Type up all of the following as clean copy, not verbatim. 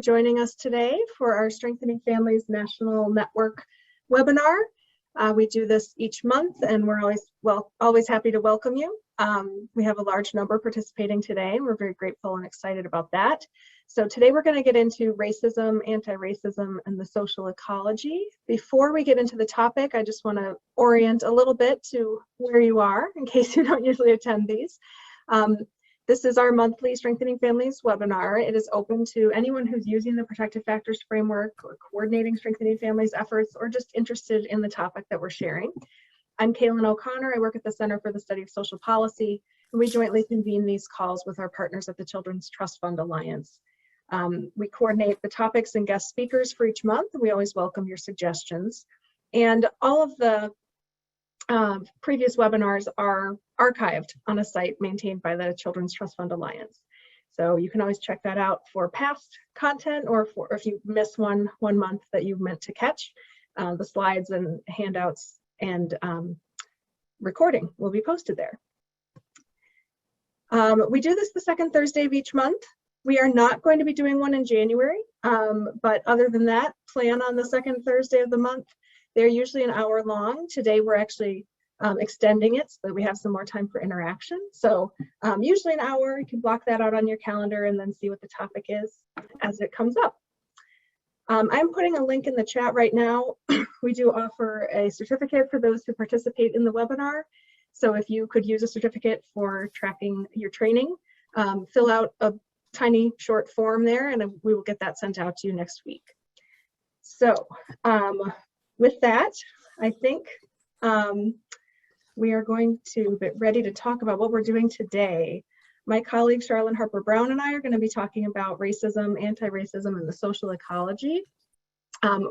Joining us today for our Strengthening Families National Network webinar. We do this each month and we're always happy to welcome you. We have a large number participating today and we're very grateful and excited about that. So today we're going to get into racism, anti-racism, and the social ecology. Before we get into the topic, I just want to orient a little bit to where you are in case you don't usually attend these. This is our monthly Strengthening Families webinar. It is open to anyone who's using the Protective Factors framework or coordinating Strengthening Families efforts or just interested in the topic that we're sharing. I'm Cailin O'Connor. I work at the Center for the Study of Social Policy, and we jointly convene these calls with our partners at the Children's Trust Fund Alliance. We coordinate the topics and guest speakers for each month. We always welcome your suggestions. And all of the previous webinars are archived on a site maintained by the Children's Trust Fund Alliance. So you can always check that out for past content or if you miss one month that you meant to catch. The slides and handouts and recording will be posted there. We do this the second Thursday of each month. We are not going to be doing one in January, but other than that, plan on the second Thursday of the month. They're usually an hour long. Today we're actually extending it so that we have some more time for interaction. So usually an hour, you can block that out on your calendar and then see what the topic is as it comes up. I'm putting a link in the chat right now. We do offer a certificate for those who participate in the webinar. So if you could use a certificate for tracking your training, fill out a tiny short form there and we will get that sent out to you next week. So with that, I think we are going to get ready to talk about what we're doing today. My colleague Charlyn, Harper, Browne, and I are going to be talking about racism, anti-racism, and the social ecology.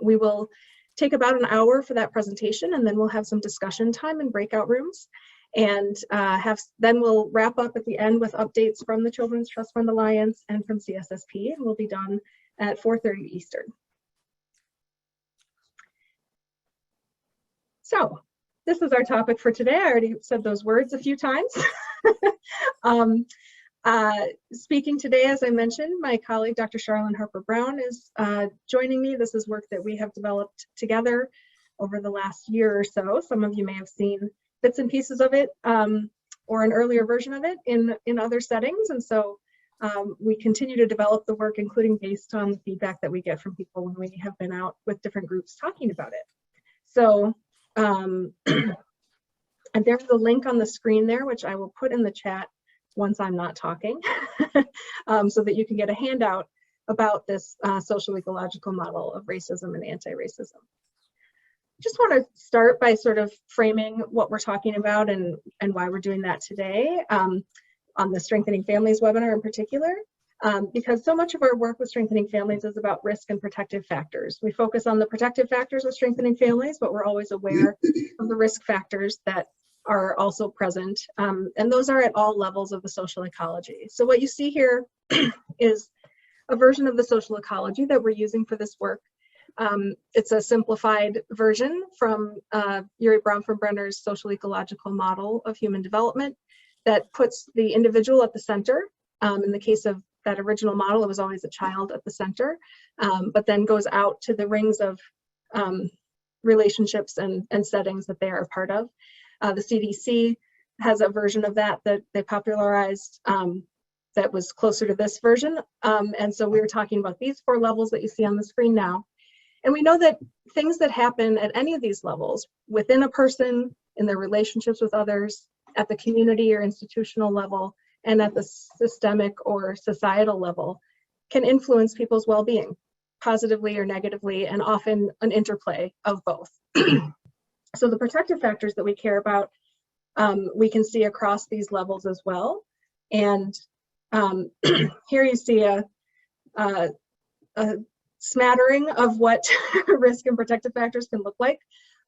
We will take about an hour for that presentation, and then we'll have some discussion time in breakout rooms. And then we'll wrap up at the end with updates from the Children's Trust Fund Alliance and from Cssp, and we'll be done at 4:30 Eastern. So this is our topic for today. I already said those words a few times. Speaking today, as I mentioned, my colleague, Dr. Charlyn Harper Browne, is joining me. This is work that we have developed together over the last year or so. Some of you may have seen bits and pieces of it or an earlier version of it in other settings. And so we continue to develop the work, including based on the feedback that we get from people when we have been out with different groups talking about it. So and there's a link on the screen there, which I will put in the chat once I'm not talking, so that you can get a handout about this social ecological model of racism and anti-racism. Just want to start by sort of framing what we're talking about and why we're doing that today on the Strengthening Families webinar in particular. Because so much of our work with Strengthening Families is about risk and protective factors. We focus on the protective factors with Strengthening Families, but we're always aware of the risk factors that are also present. And those are at all levels of the social ecology. So what you see here is a version of the social ecology that we're using for this work. It's a simplified version from Urie Bronfenbrenner's social ecological model of human development that puts the individual at the center. In the case of that original model, it was always a child at the center, but then goes out to the rings of relationships and settings that they are a part of. The CDC has a version of that they popularized that was closer to this version. And so we were talking about these 4 levels that you see on the screen now. And we know that things that happen at any of these levels, within a person, in their relationships with others, at the community or institutional level, and at the systemic or societal level, can influence people's well-being, positively or negatively, and often an interplay of both. So the protective factors that we care about, we can see across these levels as well. And here you see a smattering of what risk and protective factors can look like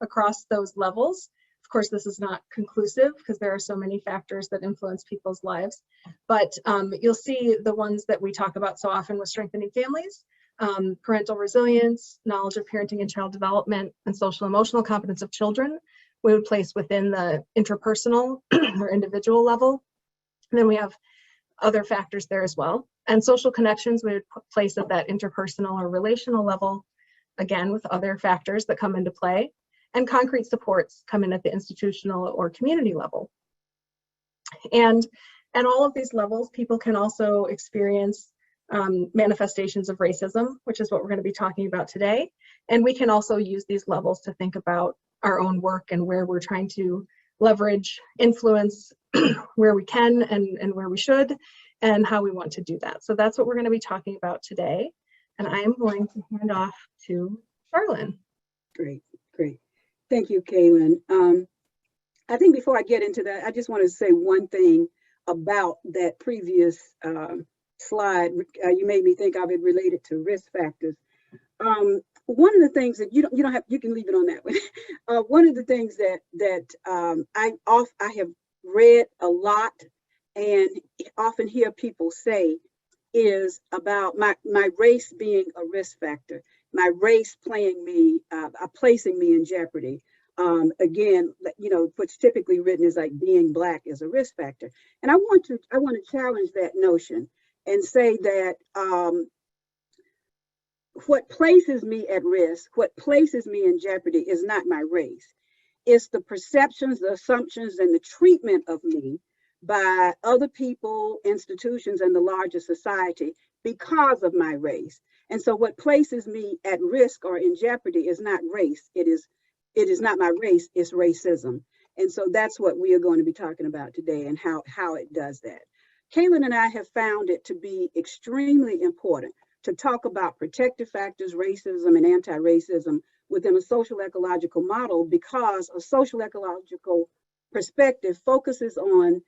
across those levels. Of course, this is not conclusive because there are so many factors that influence people's lives, but you'll see the ones that we talk about so often with Strengthening Families: parental resilience, knowledge of parenting and child development, and social emotional competence of children we would place within the interpersonal or individual level. And then we have other factors there as well. And social connections we would place at that interpersonal or relational level, again, with other factors that come into play. And concrete supports come in at the institutional or community level. And at all of these levels, people can also experience manifestations of racism, which is what we're going to be talking about today. And we can also use these levels to think about our own work and where we're trying to leverage influence where we can and where we should, and how we want to do that. So that's what we're going to be talking about today. And I am going to hand off to Charlyn. Great, great. Thank you, Cailin. I think before I get into that, I just want to say one thing about that previous slide. You made me think of it related to risk factors. One of the things that you can leave it on that one. One of the things that I have read a lot and often hear people say is about my race being a risk factor, my race placing me in jeopardy. Again, what's typically written is like being Black is a risk factor. And I want to challenge that notion and say that what places me at risk, what places me in jeopardy is not my race. It's the perceptions, the assumptions, and the treatment of me by other people, institutions, and the larger society because of my race. And so what places me at risk or in jeopardy is not race. It is not my race, it's racism. And so that's what we are going to be talking about today and how it does that. Cailin and I have found it to be extremely important to talk about protective factors, racism, and anti-racism within a social ecological model, because a social ecological perspective focuses on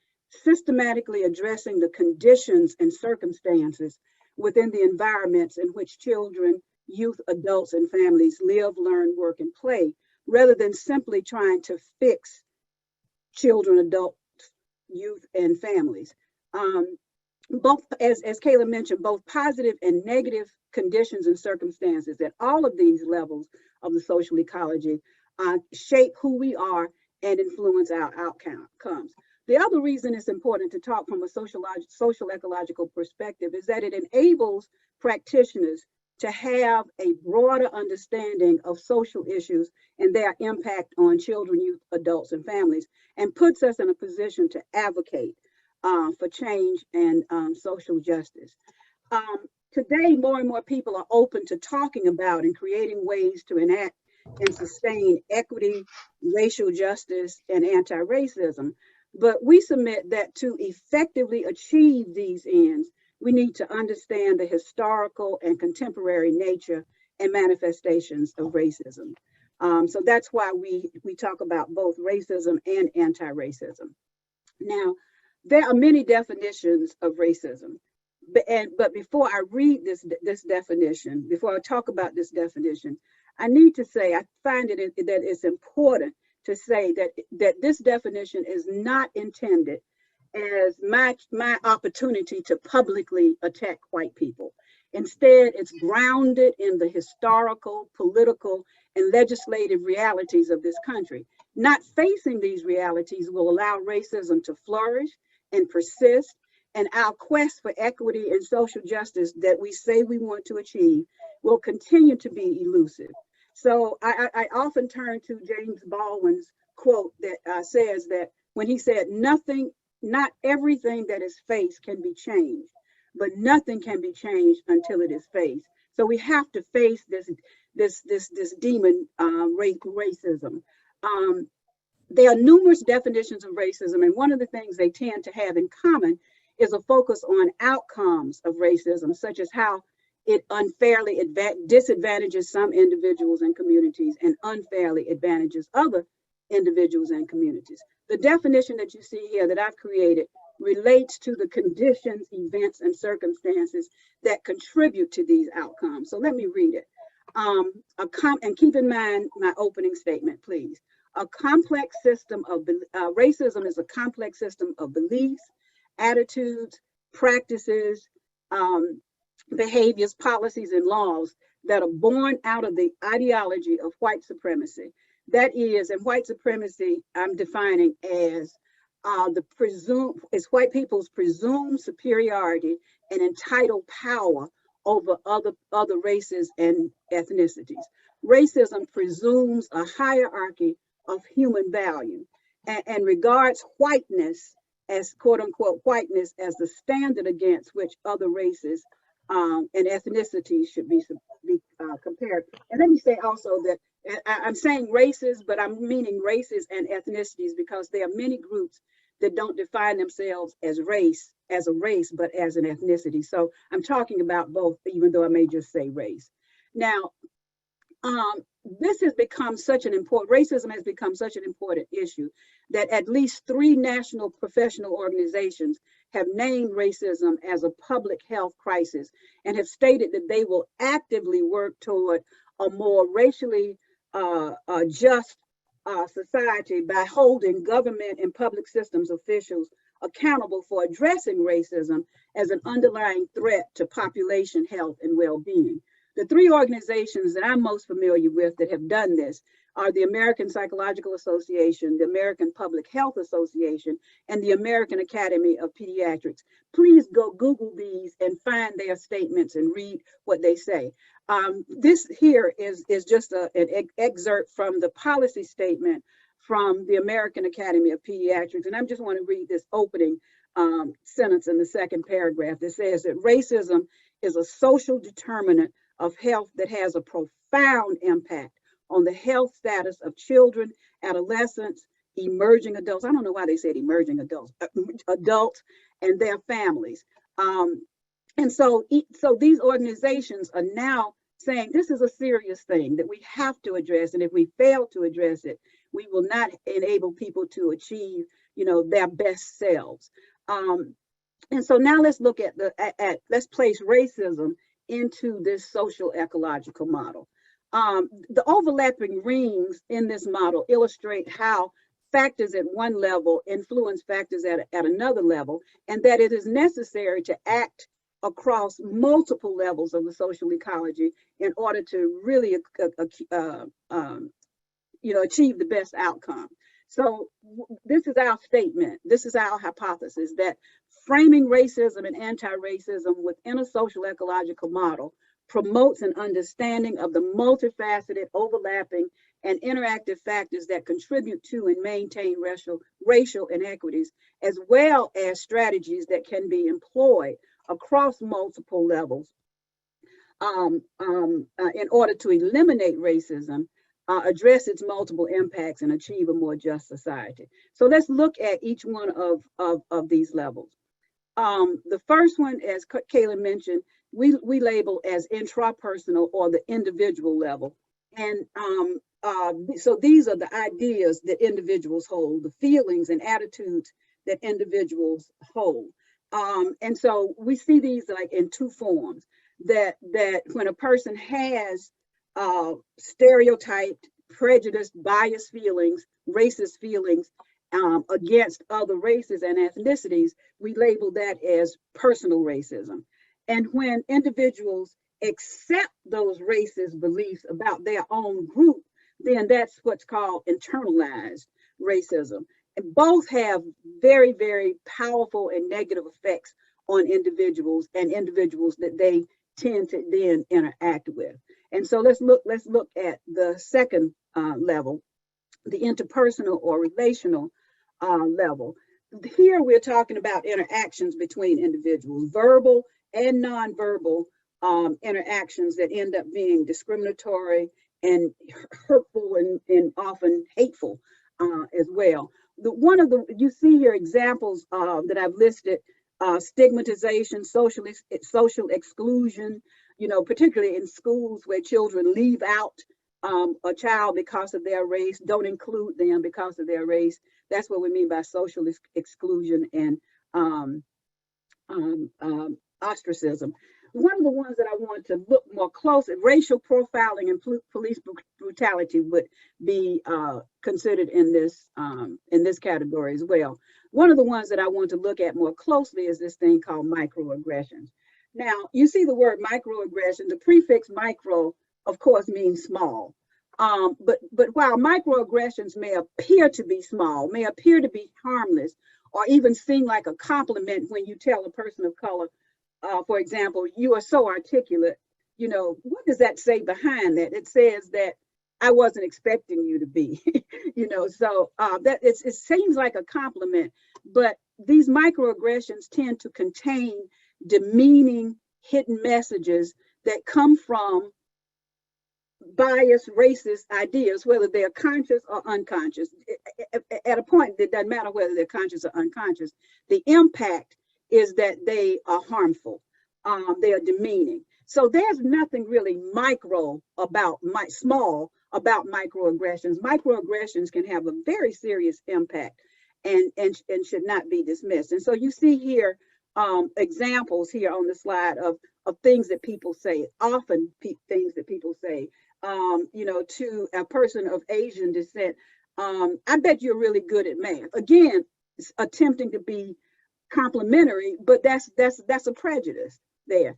systematically addressing the conditions and circumstances within the environments in which children, youth, adults, and families live, learn, work, and play, rather than simply trying to fix children, adults, youth, and families. Both, as Cailin mentioned, both positive and negative conditions and circumstances at all of these levels of the social ecology shape who we are and influence our outcomes. The other reason it's important to talk from a social ecological perspective is that it enables practitioners to have a broader understanding of social issues and their impact on children, youth, adults, and families, and puts us in a position to advocate for change and social justice. Today, more and more people are open to talking about and creating ways to enact and sustain equity, racial justice, and anti-racism. But we submit that to effectively achieve these ends, we need to understand the historical and contemporary nature and manifestations of racism. So that's why we talk about both racism and anti-racism. Now, there are many definitions of racism, but before I read this definition, before I talk about this definition, I need to say I find that it's important to say that this definition is not intended as my opportunity to publicly attack white people. Instead, it's grounded in the historical, political, and legislative realities of this country. Not facing these realities will allow racism to flourish and persist, and our quest for equity and social justice that we say we want to achieve will continue to be elusive. So I often turn to James Baldwin's quote that says that when he said, not everything that is faced can be changed, but nothing can be changed until it is faced. So we have to face this demon racism. There are numerous definitions of racism, and one of the things they tend to have in common is a focus on outcomes of racism, such as how it unfairly disadvantages some individuals and communities and unfairly advantages other individuals and communities. The definition that you see here that I've created relates to the conditions, events, and circumstances that contribute to these outcomes. So let me read it. And keep in mind my opening statement, please. A complex system of racism is a complex system of beliefs, attitudes, practices, behaviors, policies, and laws that are born out of the ideology of white supremacy. That is, and white supremacy I'm defining as white people's presumed superiority and entitled power over other races and ethnicities. Racism presumes a hierarchy of human value and regards whiteness as quote unquote whiteness as the standard against which other races and ethnicities should be compared. And let me say also that I'm saying races, but I'm meaning races and ethnicities because there are many groups that don't define themselves as a race, but as an ethnicity. So I'm talking about both, even though I may just say race. Now, this has become racism has become such an important issue that at least 3 national professional organizations have named racism as a public health crisis and have stated that they will actively work toward a more racially just society by holding government and public systems officials accountable for addressing racism as an underlying threat to population health and well-being. The 3 organizations that I'm most familiar with that have done this are the American Psychological Association, the American Public Health Association, and the American Academy of Pediatrics. Please go Google these and find their statements and read what they say. This here is just an excerpt from the policy statement from the American Academy of Pediatrics. And I just want to read this opening sentence in the second paragraph that says that racism is a social determinant of health that has a profound impact on the health status of children, adolescents, emerging adults. I don't know why they said emerging adults, adults and their families. And so these organizations are now saying this is a serious thing that we have to address. And if we fail to address it, we will not enable people to achieve, their best selves. And so now let's look at let's place racism into this social ecological model. The overlapping rings in this model illustrate how factors at one level influence factors at another level, and that it is necessary to act across multiple levels of the social ecology in order to really achieve the best outcome. So this is our statement. This is our hypothesis that framing racism and anti-racism within a social ecological model promotes an understanding of the multifaceted, overlapping, and interactive factors that contribute to and maintain racial inequities, as well as strategies that can be employed across multiple levels in order to eliminate racism, address its multiple impacts, and achieve a more just society. So let's look at each one of these levels. The first one, as Cailin mentioned, we label as intrapersonal or the individual level. And so these are the ideas that individuals hold, the feelings and attitudes that individuals hold. And so we see these like in 2 forms, that when a person has stereotyped, prejudiced, biased feelings, racist feelings against other races and ethnicities, we label that as personal racism. And when individuals accept those racist beliefs about their own group, then that's what's called internalized racism. And both have very, very powerful and negative effects on individuals and individuals that they tend to then interact with. And so let's look at the second level, the interpersonal or relational level. Here we're talking about interactions between individuals, verbal and nonverbal interactions that end up being discriminatory and hurtful and often hateful as well. You see here examples that I've listed: stigmatization, social exclusion, particularly in schools where children leave out a child because of their race, don't include them because of their race. That's what we mean by social exclusion and ostracism. One of the ones that I want to look more closely, racial profiling and police brutality would be considered in this category as well. One of the ones that I want to look at more closely is this thing called microaggressions. Now, you see the word microaggression. The prefix micro, of course, means small. But while microaggressions may appear to be small, may appear to be harmless, or even seem like a compliment when you tell a person of color, for example, you are so articulate, you know, what does that say behind that? It says that I wasn't expecting you to be, you know, so that it seems like a compliment, but these microaggressions tend to contain demeaning hidden messages that come from biased racist ideas, whether they're conscious or unconscious. At a point, it doesn't matter whether they're conscious or unconscious. The impact is that they are harmful. They are demeaning. So there's nothing really small about microaggressions. Microaggressions can have a very serious impact and should not be dismissed. And so you see here examples here on the slide of things that people say, often things that people say, you know, to a person of Asian descent. I bet you're really good at math. Again, attempting to be complimentary, but that's a prejudice there.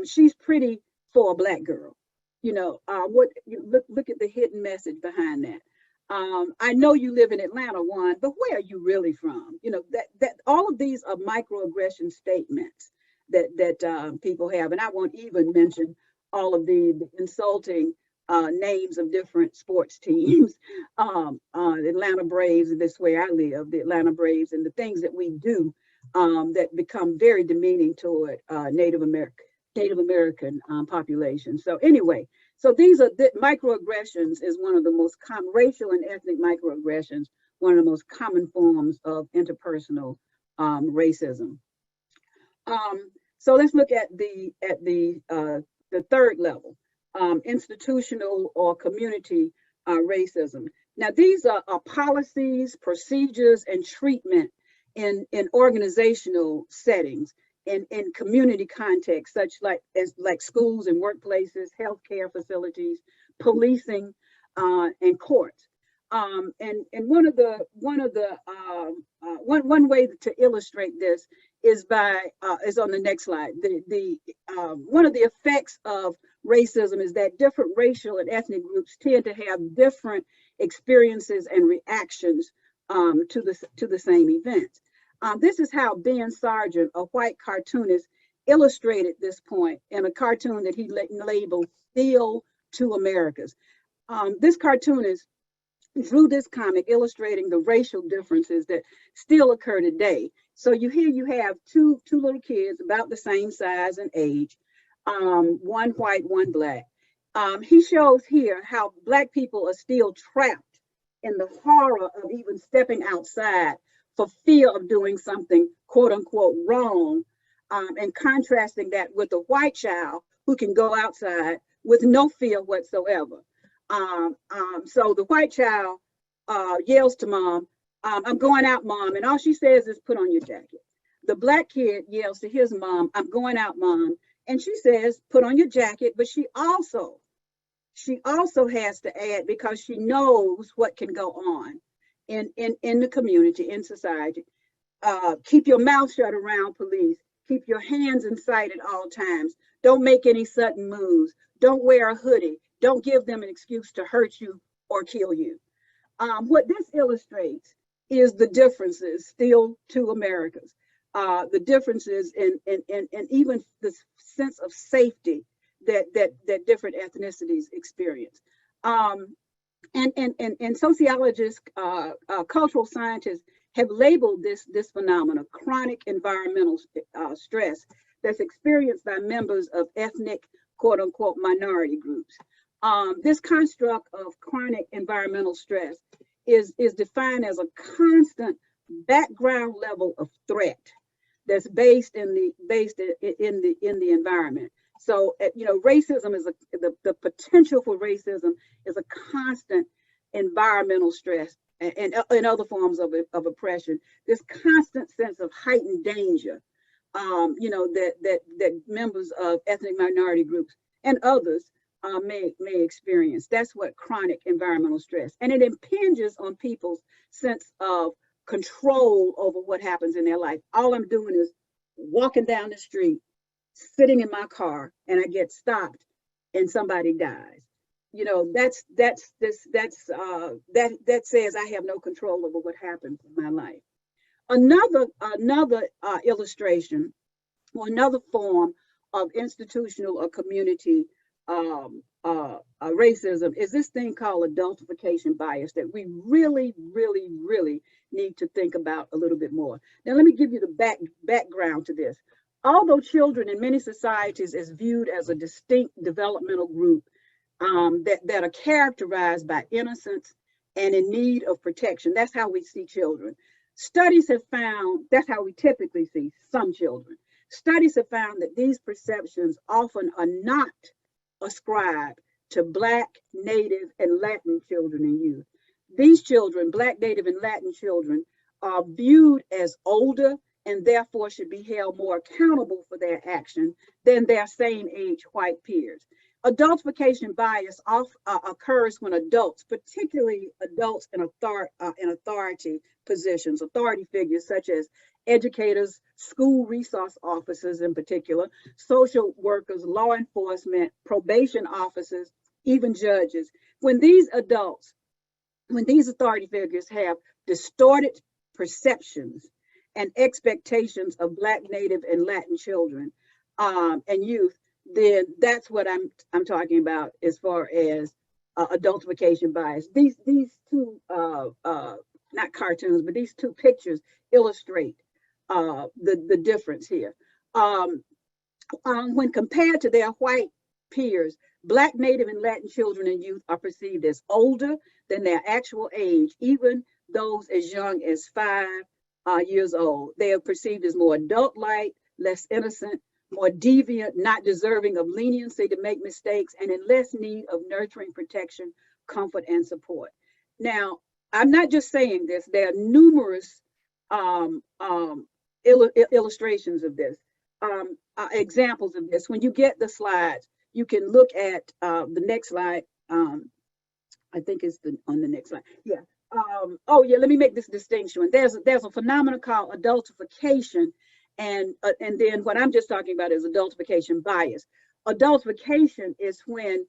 She's pretty for a Black girl. You know, look at the hidden message behind that. I know you live in Atlanta, Juan, but where are you really from? You know, that all of these are microaggression statements that people have, and I won't even mention all of the insulting names of different sports teams. The Atlanta Braves, this is where I live, the Atlanta Braves, and the things that we do that become very demeaning toward Native American population. So anyway, so these are microaggressions is one of the most common, racial and ethnic microaggressions, one of the most common forms of interpersonal racism. So let's look at the third level, institutional or community racism. Now these are policies, procedures, and treatment in organizational settings, in community contexts, such like schools and workplaces, healthcare facilities, policing, and courts. And one way to illustrate this is is on the next slide. One of the effects of racism is that different racial and ethnic groups tend to have different experiences and reactions to the same events. This is how Ben Sargent, a white cartoonist, illustrated this point in a cartoon that he labeled "Still Two Americas." This cartoonist drew this comic illustrating the racial differences that still occur today. So you have two little kids about the same size and age, one white, one Black. He shows here how Black people are still trapped in the horror of even stepping outside for fear of doing something quote unquote wrong, and contrasting that with a white child who can go outside with no fear whatsoever. So the white child yells to mom, "I'm going out, mom," and all she says is, "Put on your jacket." The Black kid yells to his mom, "I'm going out, mom," and she says, "Put on your jacket," but she also has to add, because she knows what can go on in the community, in society. Keep your mouth shut around police. Keep your hands in sight at all times. Don't make any sudden moves. Don't wear a hoodie. Don't give them an excuse to hurt you or kill you. What this illustrates is the differences, still two Americas. The differences in even the sense of safety that different ethnicities experience. And sociologists, cultural scientists have labeled this phenomenon chronic environmental stress that's experienced by members of ethnic, quote unquote, minority groups. This construct of chronic environmental stress is defined as a constant background level of threat that's based in the environment. So, you know, racism is the potential for racism is a constant environmental stress and other forms of oppression. This constant sense of heightened danger, you know, that members of ethnic minority groups and others may experience. That's what chronic environmental stress, and it impinges on people's sense of control over what happens in their life. All I'm doing is walking down the street, sitting in my car, and I get stopped and somebody dies. you know, that says I have no control over what happens in my life. Another illustration, or another form of institutional or community racism, is this thing called adultification bias that we really, really, really need to think about a little bit more. Now, let me give you the background to this. Although children in many societies is viewed as a distinct developmental group that are characterized by innocence and in need of protection, that's how we see children. Studies have found, that's how we typically see some children. Studies have found that these perceptions often are not ascribed to Black, Native, and Latin children and youth. These children, Black, Native, and Latin children, are viewed as older and therefore should be held more accountable for their action than their same age white peers. Adultification bias occurs when adults, particularly adults in authority positions, authority figures such as educators, school resource officers in particular, social workers, law enforcement, probation officers, even judges. When these authority figures have distorted perceptions and expectations of Black, Native, and Latin children and youth, then that's what I'm talking about as far as adultification bias. These two not cartoons, but these two pictures illustrate the difference here. When compared to their white peers, Black, Native, and Latin children and youth are perceived as older than their actual age, even those as young as 5 years old. They are perceived as more adult-like, less innocent, more deviant, not deserving of leniency to make mistakes, and in less need of nurturing, protection, comfort, and support. Now, I'm not just saying this. There are numerous illustrations of this, examples of this. When you get the slides, you can look at the next slide. I think it's on the next slide. Yeah. Oh, yeah. Let me make this distinction. There's a phenomenon called adultification. And then what I'm just talking about is adultification bias. Adultification is when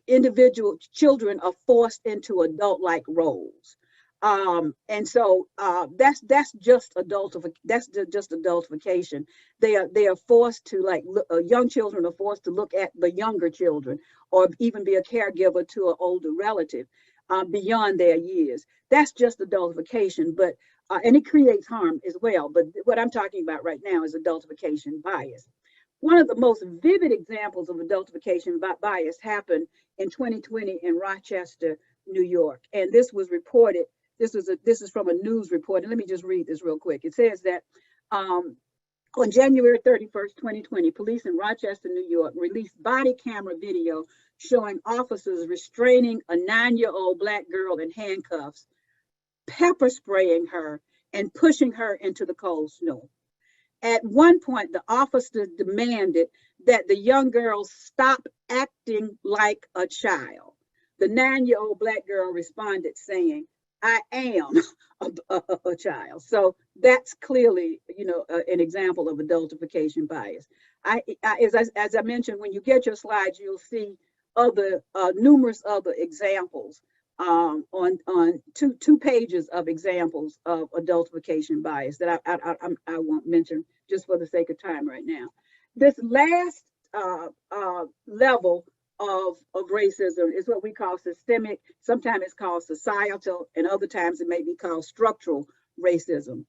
individual children are forced into adult-like roles. And so that's just adultification. They are forced to, like, young children are forced to look at the younger children, or even be a caregiver to an older relative beyond their years. That's just adultification, but and it creates harm as well. But what I'm talking about right now is adultification bias. One of the most vivid examples of adultification bias happened in 2020 in Rochester, New York, and this was reported. This is from a news report, and let me just read this real quick. It says that on January 31st, 2020, police in Rochester, New York, released body camera video showing officers restraining a 9-year-old Black girl in handcuffs, pepper spraying her, and pushing her into the cold snow. At one point, the officer demanded that the young girl stop acting like a child. The 9-year-old Black girl responded saying, "I am a child." So that's clearly, an example of adultification bias. As I mentioned, when you get your slides, you'll see numerous other examples on 2 pages of examples of adultification bias that I won't mention just for the sake of time right now. This last level of racism is what we call systemic. Sometimes it's called societal, and other times it may be called structural racism.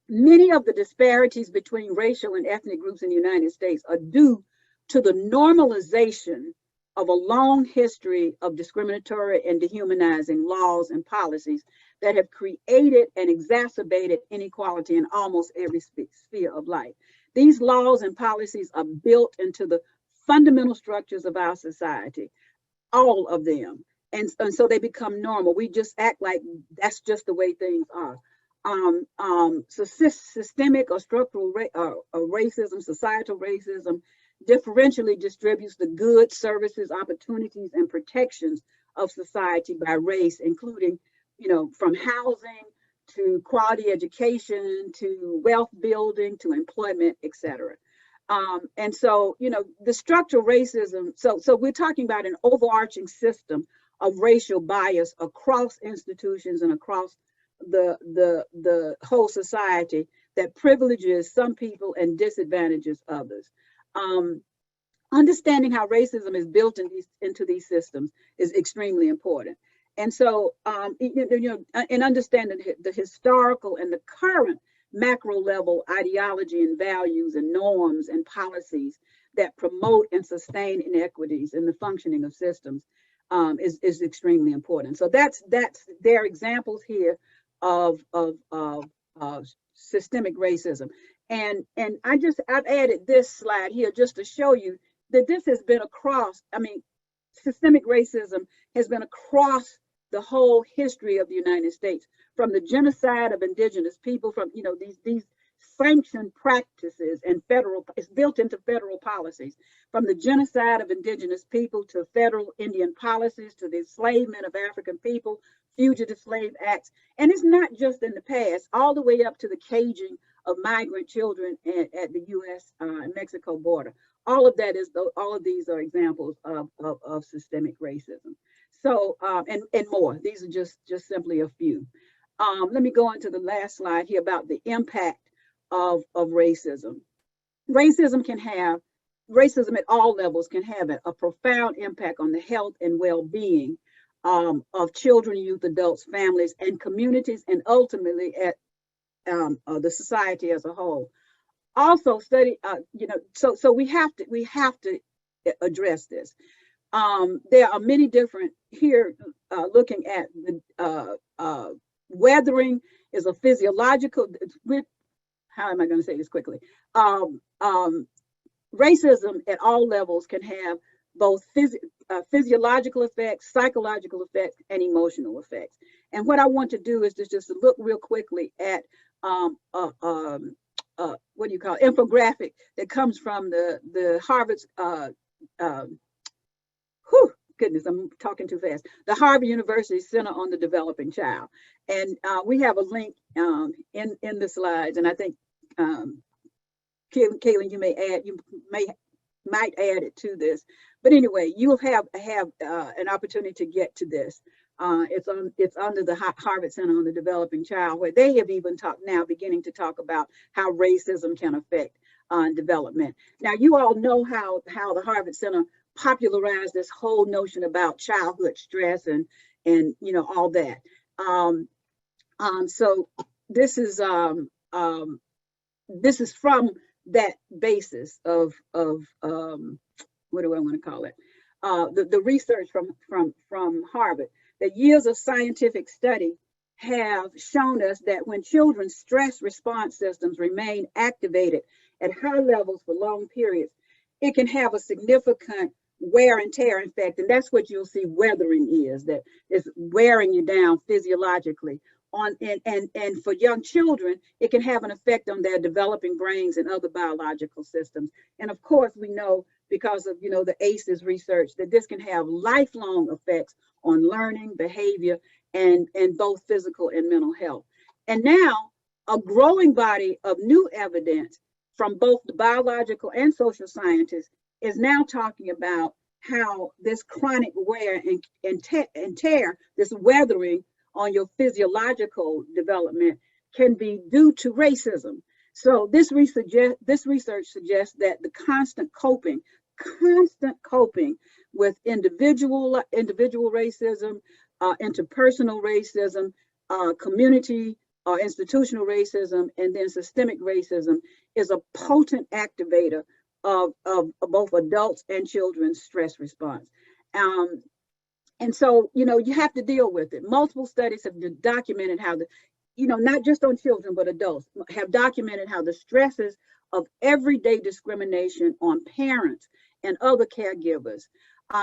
Many of the disparities between racial and ethnic groups in the United States are due to the normalization of a long history of discriminatory and dehumanizing laws and policies that have created and exacerbated inequality in almost every sphere of life. These laws and policies are built into the fundamental structures of our society, all of them. And so they become normal. We just act like that's just the way things are. So systemic or structural racism, societal racism, differentially distributes the goods, services, opportunities, and protections of society by race, including, from housing to quality education to wealth building to employment, etc. And so, the structural racism, so we're talking about an overarching system of racial bias across institutions and across the whole society that privileges some people and disadvantages others. Understanding how racism is built into these systems is extremely important. And so, in understanding the historical and the current macro level ideology and values and norms and policies that promote and sustain inequities in the functioning of systems is extremely important. So that's there are examples here of systemic racism. And I've added this slide here just to show you that this has been across, systemic racism has been across the whole history of the United States, from the genocide of indigenous people, from these sanctioned practices and it's built into federal policies, from the genocide of indigenous people to federal Indian policies to the enslavement of African people, fugitive slave acts. And it's not just in the past, all the way up to the caging of migrant children at the U.S. and Mexico border. All of these are examples of systemic racism. So, and more. These are just simply a few. Let me go on to the last slide here about the impact of racism. Racism at all levels can have a profound impact on the health and well-being of children, youth, adults, families, and communities, and ultimately at the society as a whole. Also study, so we have to address this. There are many different here, looking at the weathering is a physiological, how am I going to say this quickly? Racism at all levels can have both physiological effects, psychological effects, and emotional effects. And what I want to do is just look real quickly at infographic that comes from the Harvard's goodness, I'm talking too fast. The Harvard University Center on the Developing Child. And we have a link in the slides, and I think Cailin, you might add it to this. But anyway, you'll have an opportunity to get to this. It's under the Harvard Center on the Developing Child, where they have even beginning to talk about how racism can affect development. Now, you all know how the Harvard Center popularized this whole notion about childhood stress and all that. So this is from that basis of what do I want to call it? The research from Harvard, that years of scientific study have shown us that when children's stress response systems remain activated at high levels for long periods, it can have a significant wear and tear effect. And that's what you'll see weathering is, that it's wearing you down physiologically. And for young children, it can have an effect on their developing brains and other biological systems. And of course, we know because of the ACEs research that this can have lifelong effects on learning, behavior, and both physical and mental health. And now a growing body of new evidence from both the biological and social scientists is now talking about how this chronic wear and tear, this weathering on your physiological development can be due to racism. So this research suggests that the constant coping with individual racism, interpersonal racism, community or institutional racism, and then systemic racism is a potent activator of both adults and children's stress response. And so, you have to deal with it. Multiple studies have documented how not just on children, but adults have documented how the stresses of everyday discrimination on parents and other caregivers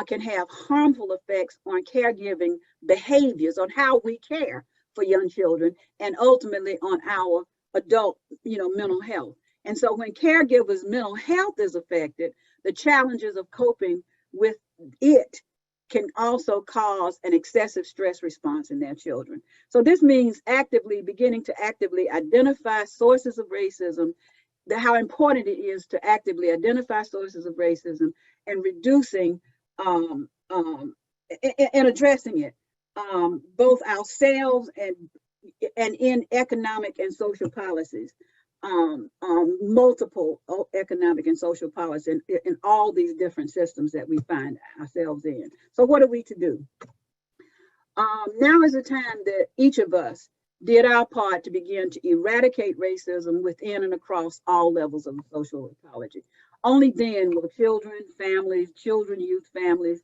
can have harmful effects on caregiving behaviors, on how we care for young children, and ultimately on our adult, mental health. And so when caregivers' mental health is affected, the challenges of coping with it can also cause an excessive stress response in their children. So this means beginning to actively identify sources of racism, how important it is to actively identify sources of racism and reducing and addressing it, both ourselves and in economic and social policies, multiple economic and social policies in all these different systems that we find ourselves in. So what are we to do? Now is the time that each of us did our part to begin to eradicate racism within and across all levels of social ecology. Only then will children, families, youth families,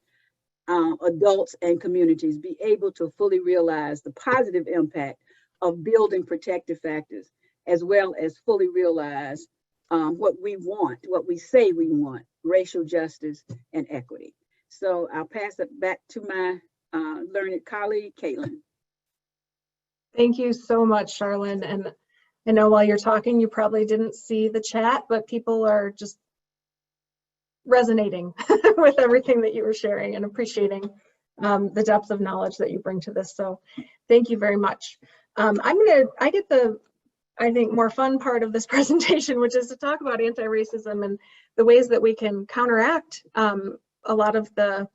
adults, and communities be able to fully realize the positive impact of building protective factors, as well as fully realize what we want, what we say we want, racial justice and equity. So I'll pass it back to my learned colleague, Cailin. Thank you so much, Charlyn. And I know while you're talking, you probably didn't see the chat, but people are just resonating with everything that you were sharing and appreciating the depth of knowledge that you bring to this. So thank you very much. I get the, I think, more fun part of this presentation, which is to talk about anti-racism and the ways that we can counteract a lot of the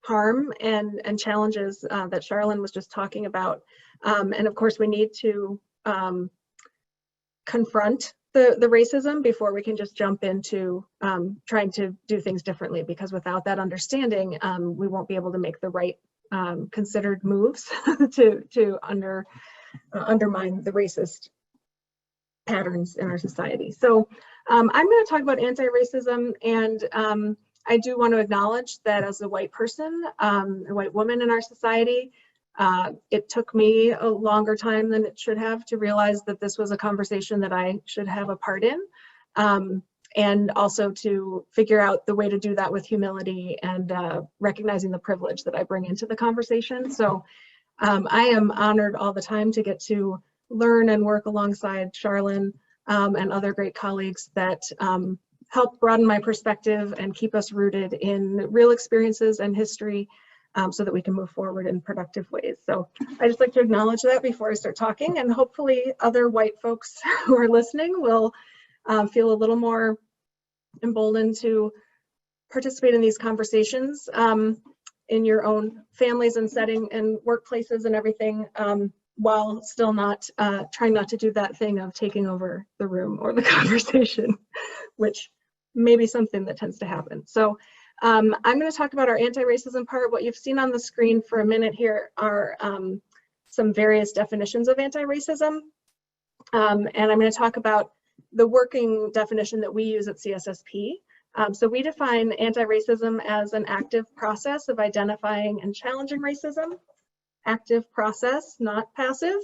harm and challenges that Charlyn was just talking about. And of course, we need to confront the racism before we can just jump into trying to do things differently, because without that understanding, we won't be able to make the right considered moves to undermine the racist patterns in our society. So I'm going to talk about anti-racism, and I do want to acknowledge that as a white person, a white woman in our society, it took me a longer time than it should have to realize that this was a conversation that I should have a part in, and also to figure out the way to do that with humility and recognizing the privilege that I bring into the conversation. So I am honored all the time to get to learn and work alongside Charlyn and other great colleagues that help broaden my perspective and keep us rooted in real experiences and history, so that we can move forward in productive ways. So I just like to acknowledge that before I start talking, and hopefully other white folks who are listening will feel a little more emboldened to participate in these conversations in your own families and setting and workplaces and everything, while still not trying not to do that thing of taking over the room or the conversation, which may be something that tends to happen. So I'm going to talk about our anti-racism part. What you've seen on the screen for a minute here are some various definitions of anti-racism. And I'm going to talk about the working definition that we use at CSSP. So we define anti-racism as an active process of identifying and challenging racism, active process, not passive,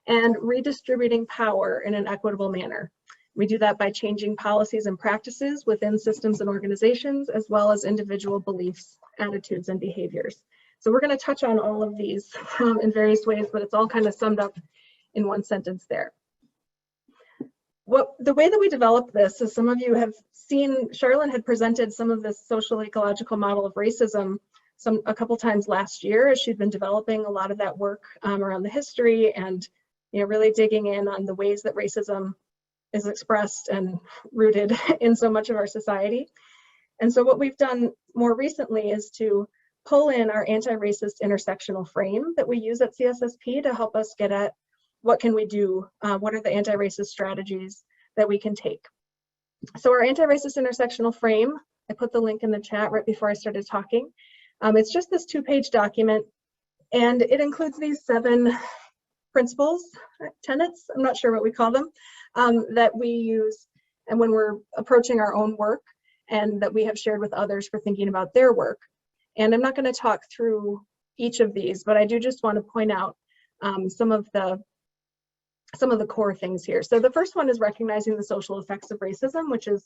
and redistributing power in an equitable manner. We do that by changing policies and practices within systems and organizations, as well as individual beliefs, attitudes, and behaviors. So we're going to touch on all of these in various ways, but it's all kind of summed up in one sentence there. The way that we developed this, as some of you have seen, Charlyn had presented some of this social ecological model of racism a couple times last year, as she'd been developing a lot of that work around the history and really digging in on the ways that racism is expressed and rooted in so much of our society. And so what we've done more recently is to pull in our anti-racist intersectional frame that we use at CSSP to help us get at what can we do, what are the anti-racist strategies that we can take. So our anti-racist intersectional frame, I put the link in the chat right before I started talking. It's just this 2-page document, and it includes these 7 principles, tenets, I'm not sure what we call them, that we use and when we're approaching our own work, and that we have shared with others for thinking about their work. And I'm not going to talk through each of these, but I do just want to point out some of the core things here. So the first one is recognizing the social effects of racism, which is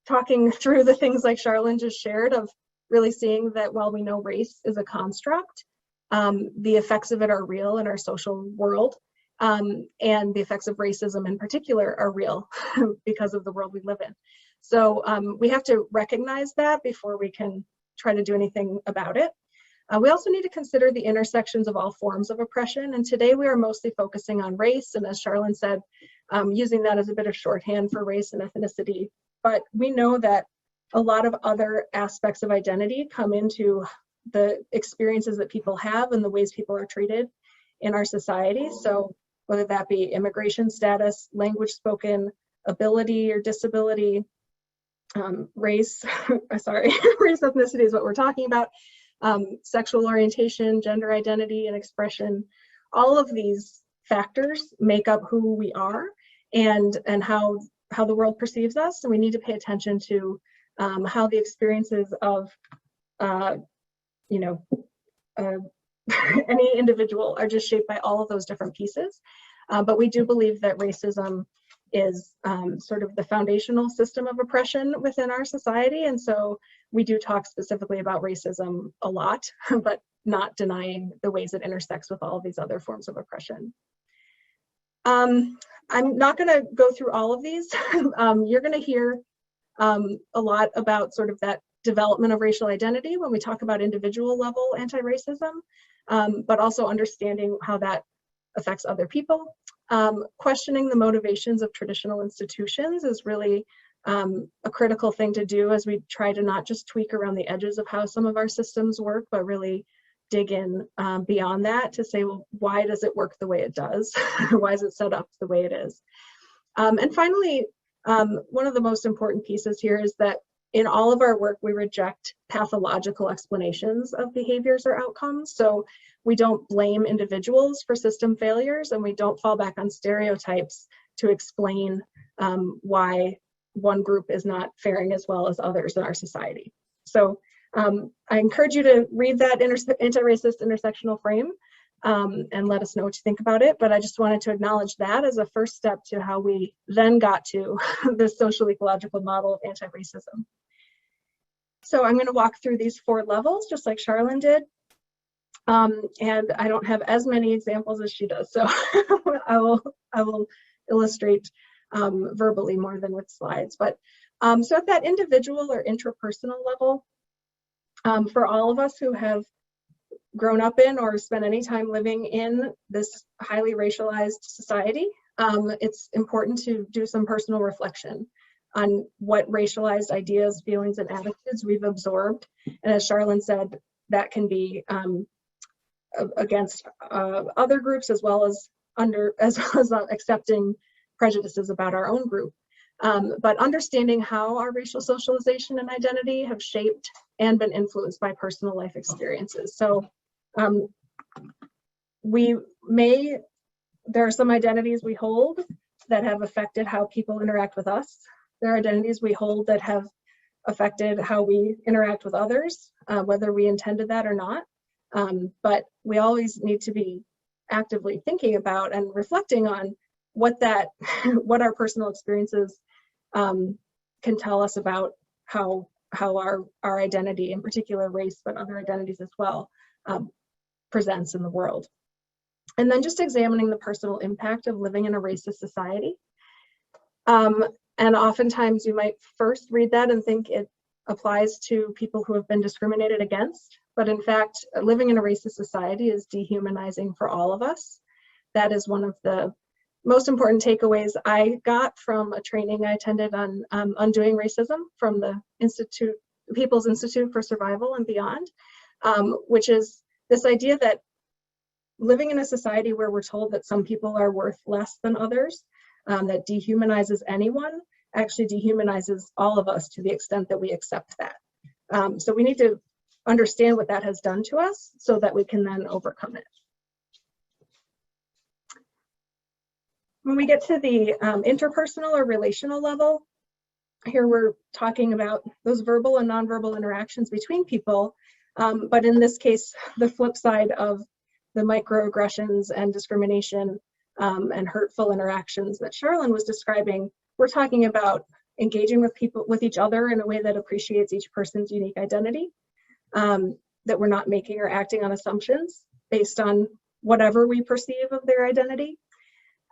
talking through the things like Charlyn just shared, of really seeing that while we know race is a construct, the effects of it are real in our social world, and the effects of racism in particular are real because of the world we live in. So we have to recognize that before we can try to do anything about it. We also need to consider the intersections of all forms of oppression, and today we are mostly focusing on race, and as Charlyn said, using that as a bit of shorthand for race and ethnicity. But we know that a lot of other aspects of identity come into the experiences that people have and the ways people are treated in our society. So whether that be immigration status, language spoken, ability or disability, race, sorry, race, ethnicity is what we're talking about, sexual orientation, gender identity and expression, all of these factors make up who we are and how the world perceives us. So we need to pay attention to how the experiences of any individual are just shaped by all of those different pieces. But we do believe that racism is sort of the foundational system of oppression within our society. And so we do talk specifically about racism a lot, but not denying the ways it intersects with all of these other forms of oppression. I'm not going to go through all of these. You're going to hear a lot about sort of that development of racial identity when we talk about individual level anti-racism, but also understanding how that affects other people. Questioning the motivations of traditional institutions is really a critical thing to do as we try to not just tweak around the edges of how some of our systems work, but really dig in beyond that to say, well, why does it work the way it does? Why is it set up the way it is? And finally, one of the most important pieces here is that in all of our work, we reject pathological explanations of behaviors or outcomes. So we don't blame individuals for system failures, and we don't fall back on stereotypes to explain why one group is not faring as well as others in our society. So I encourage you to read that anti-racist intersectional frame and let us know what you think about it. But I just wanted to acknowledge that as a first step to how we then got to the social ecological model of anti-racism. So I'm going to walk through these 4 levels, just like Charlyn did. And I don't have as many examples as she does, so I will illustrate verbally more than with slides. But so at that individual or interpersonal level, for all of us who have grown up in or spent any time living in this highly racialized society, it's important to do some personal reflection on what racialized ideas, feelings, and attitudes we've absorbed. And as Charlyn said, that can be against other groups as well as accepting prejudices about our own group. But understanding how our racial socialization and identity have shaped and been influenced by personal life experiences. So there are some identities we hold that have affected how people interact with us. There are identities we hold that have affected how we interact with others, whether we intended that or not. But we always need to be actively thinking about and reflecting on what our personal experiences can tell us about how our identity, in particular race, but other identities as well, presents in the world. And then just examining the personal impact of living in a racist society. And oftentimes you might first read that and think it applies to people who have been discriminated against. But in fact, living in a racist society is dehumanizing for all of us. That is one of the most important takeaways I got from a training I attended on undoing racism from the People's Institute for Survival and Beyond, which is this idea that living in a society where we're told that some people are worth less than others, that dehumanizes anyone, actually dehumanizes all of us to the extent that we accept that. So we need to understand what that has done to us so that we can then overcome it. When we get to the interpersonal or relational level, here we're talking about those verbal and nonverbal interactions between people, but in this case, the flip side of the microaggressions and discrimination and hurtful interactions that Charlyn was describing, we're talking about engaging with each other in a way that appreciates each person's unique identity, that we're not making or acting on assumptions based on whatever we perceive of their identity.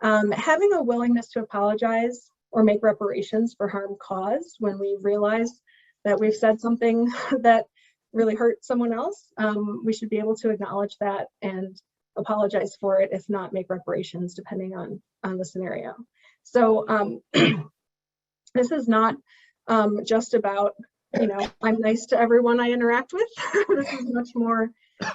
Having a willingness to apologize or make reparations for harm caused when we realize that we've said something that really hurt someone else, we should be able to acknowledge that and apologize for it, if not make reparations, depending on the scenario. So this is not just about, I'm nice to everyone I interact with. This is much more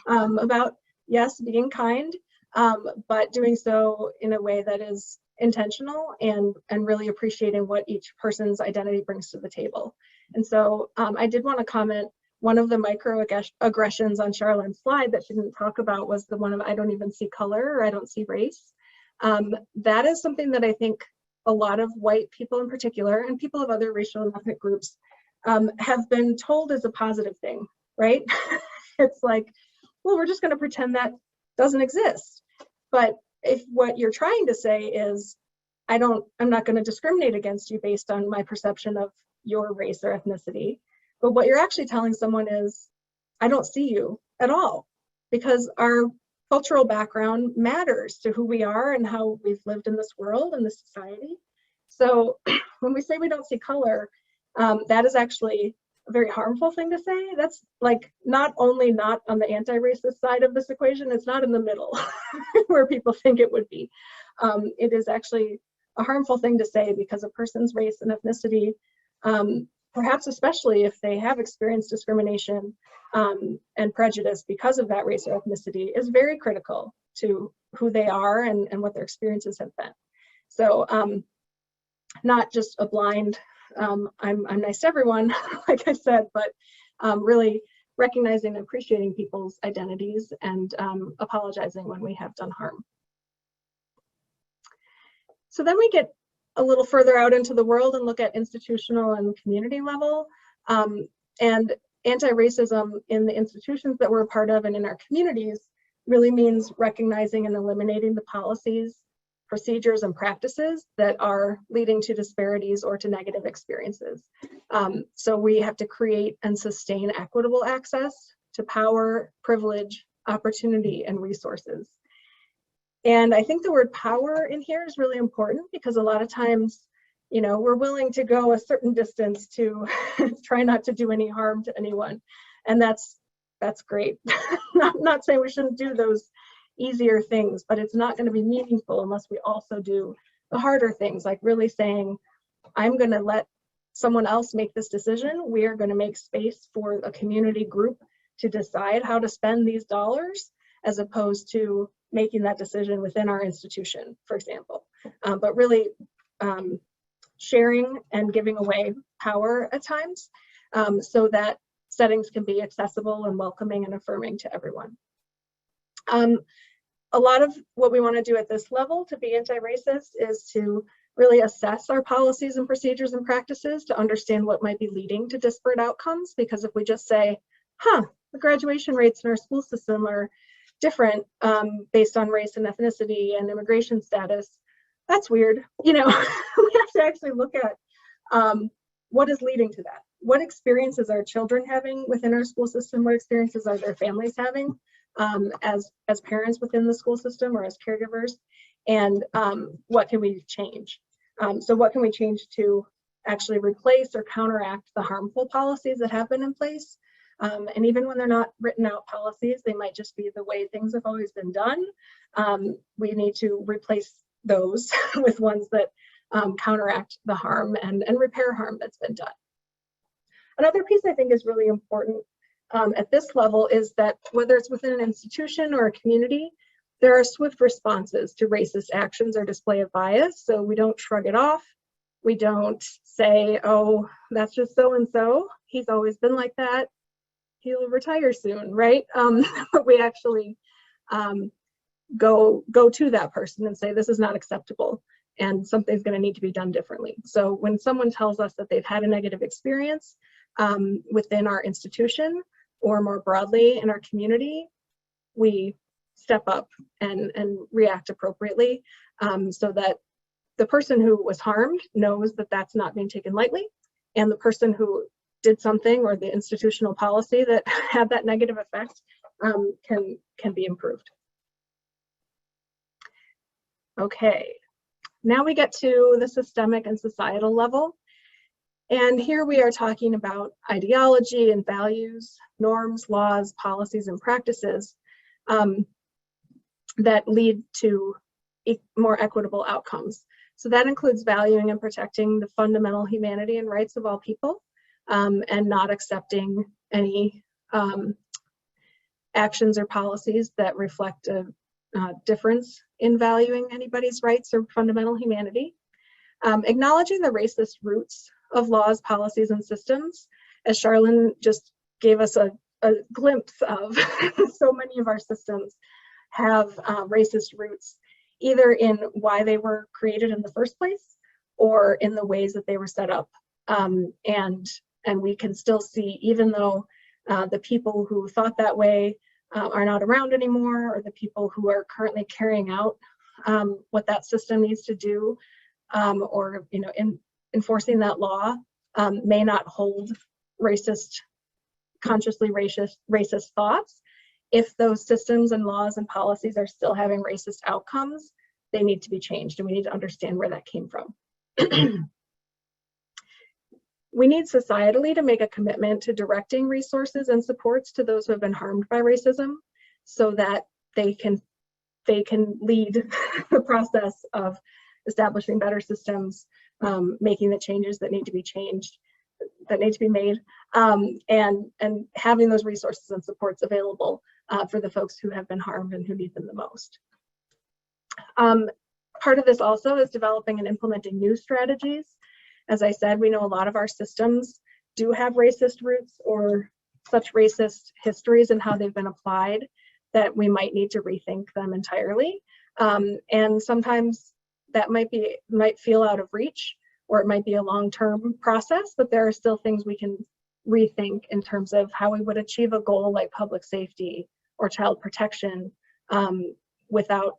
about, yes, being kind, but doing so in a way that is intentional and really appreciating what each person's identity brings to the table. And so I did want to comment, one of the microaggressions on Charlyn's slide that she didn't talk about was the one of I don't even see color or I don't see race. That is something that I think a lot of white people in particular, and people of other racial and ethnic groups, have been told is a positive thing, right? It's like, well, we're just going to pretend that doesn't exist. But if what you're trying to say is, I'm not going to discriminate against you based on my perception of your race or ethnicity, but what you're actually telling someone is, I don't see you at all, because our cultural background matters to who we are and how we've lived in this world and this society. So when we say we don't see color, that is actually a very harmful thing to say. That's like not only not on the anti-racist side of this equation, it's not in the middle where people think it would be. It is actually a harmful thing to say because a person's race and ethnicity, perhaps especially if they have experienced discrimination and prejudice because of that race or ethnicity, is very critical to who they are and what their experiences have been. So not just a blind, I'm nice to everyone, like I said, but really recognizing and appreciating people's identities and apologizing when we have done harm. So then we get a little further out into the world and look at institutional and community level. And anti-racism in the institutions that we're a part of and in our communities really means recognizing and eliminating the policies, procedures, and practices that are leading to disparities or to negative experiences. So we have to create and sustain equitable access to power, privilege, opportunity, and resources. And I think the word power in here is really important because a lot of times, we're willing to go a certain distance to try not to do any harm to anyone. And that's great. Not saying we shouldn't do those easier things, but it's not going to be meaningful unless we also do the harder things, like really saying, I'm going to let someone else make this decision. We are going to make space for a community group to decide how to spend these dollars, as opposed to making that decision within our institution, for example. But really sharing and giving away power at times so that settings can be accessible and welcoming and affirming to everyone. A lot of what we want to do at this level to be anti-racist is to really assess our policies and procedures and practices to understand what might be leading to disparate outcomes. Because if we just say, the graduation rates in our school system are different based on race and ethnicity and immigration status, that's weird. We have to actually look at what is leading to that. What experiences are children having within our school system? What experiences are their families having as parents within the school system or as caregivers? And what can we change? So what can we change to actually replace or counteract the harmful policies that have been in place? And even when they're not written out policies, they might just be the way things have always been done. We need to replace those with ones that counteract the harm and repair harm that's been done. Another piece I think is really important at this level is that whether it's within an institution or a community, there are swift responses to racist actions or display of bias. So we don't shrug it off. We don't say, oh, that's just so-and-so. He's always been like that. He'll retire soon, right? But we actually go to that person and say, this is not acceptable and something's going to need to be done differently. So when someone tells us that they've had a negative experience within our institution or more broadly in our community, we step up and react appropriately so that the person who was harmed knows that that's not being taken lightly, and the person who did something or the institutional policy that had that negative effect can be improved. Okay, now we get to the systemic and societal level. And here we are talking about ideology and values, norms, laws, policies, and practices that lead to more equitable outcomes. So that includes valuing and protecting the fundamental humanity and rights of all people, and not accepting any actions or policies that reflect a difference in valuing anybody's rights or fundamental humanity. Acknowledging the racist roots of laws, policies, and systems, as Charlyn just gave us a glimpse of. So many of our systems have racist roots, either in why they were created in the first place or in the ways that they were set up. And we can still see, even though the people who thought that way are not around anymore, or the people who are currently carrying out what that system needs to do, or enforcing that law, may not hold consciously racist thoughts. If those systems and laws and policies are still having racist outcomes, they need to be changed, and we need to understand where that came from. We need societally to make a commitment to directing resources and supports to those who have been harmed by racism, so that they can lead the process of establishing better systems, making the changes that need to be made, and having those resources and supports available for the folks who have been harmed and who need them the most. Part of this also is developing and implementing new strategies. As I said, we know a lot of our systems do have racist roots or such racist histories and how they've been applied that we might need to rethink them entirely. And sometimes that might feel out of reach, or it might be a long-term process, but there are still things we can rethink in terms of how we would achieve a goal like public safety or child protection without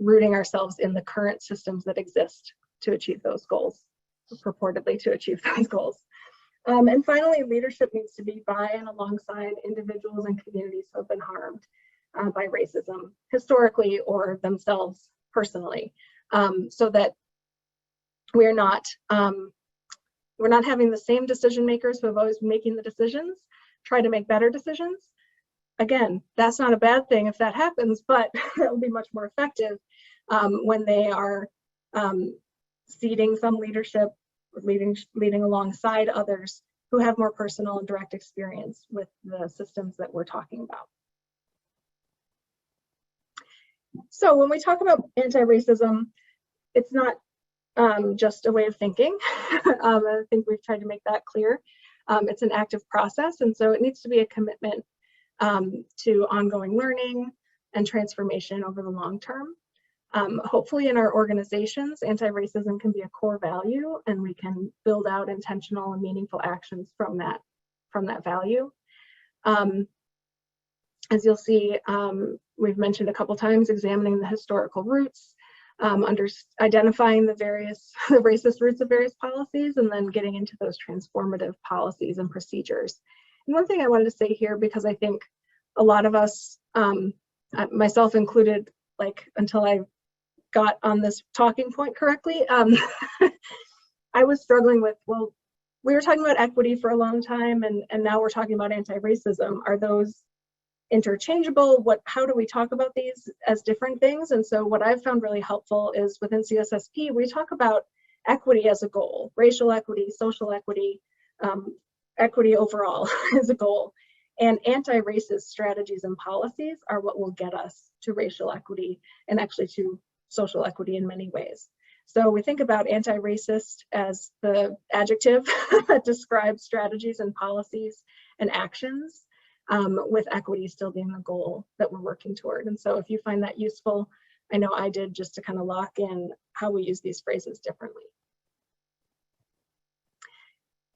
rooting ourselves in the current systems that exist to achieve those goals, purportedly to achieve those goals. And finally, leadership needs to be by and alongside individuals and communities who have been harmed by racism, historically or themselves personally, so that we're not having the same decision makers who have always been making the decisions try to make better decisions. Again, that's not a bad thing if that happens, but it will be much more effective when they are ceding some leadership, leading alongside others who have more personal and direct experience with the systems that we're talking about. So when we talk about anti-racism, it's not just a way of thinking. I think we've tried to make that clear. It's an active process, and so it needs to be a commitment to ongoing learning and transformation over the long term. Hopefully in our organizations, anti-racism can be a core value, and we can build out intentional and meaningful actions from that value. As you'll see, we've mentioned a couple times examining the historical roots, identifying the racist roots of various policies, and then getting into those transformative policies and procedures. And one thing I wanted to say here, because I think a lot of us, myself included, like until I got on this talking point correctly, I was struggling with, well, we were talking about equity for a long time, and now we're talking about anti-racism. Are those interchangeable? How do we talk about these as different things? And so what I've found really helpful is within Cssp, we talk about equity as a goal, racial equity, social equity, equity overall as a goal. And anti-racist strategies and policies are what will get us to racial equity and actually to social equity in many ways. So we think about anti-racist as the adjective that describes strategies and policies and actions, with equity still being the goal that we're working toward. And so if you find that useful, I know I did, just to kind of lock in how we use these phrases differently.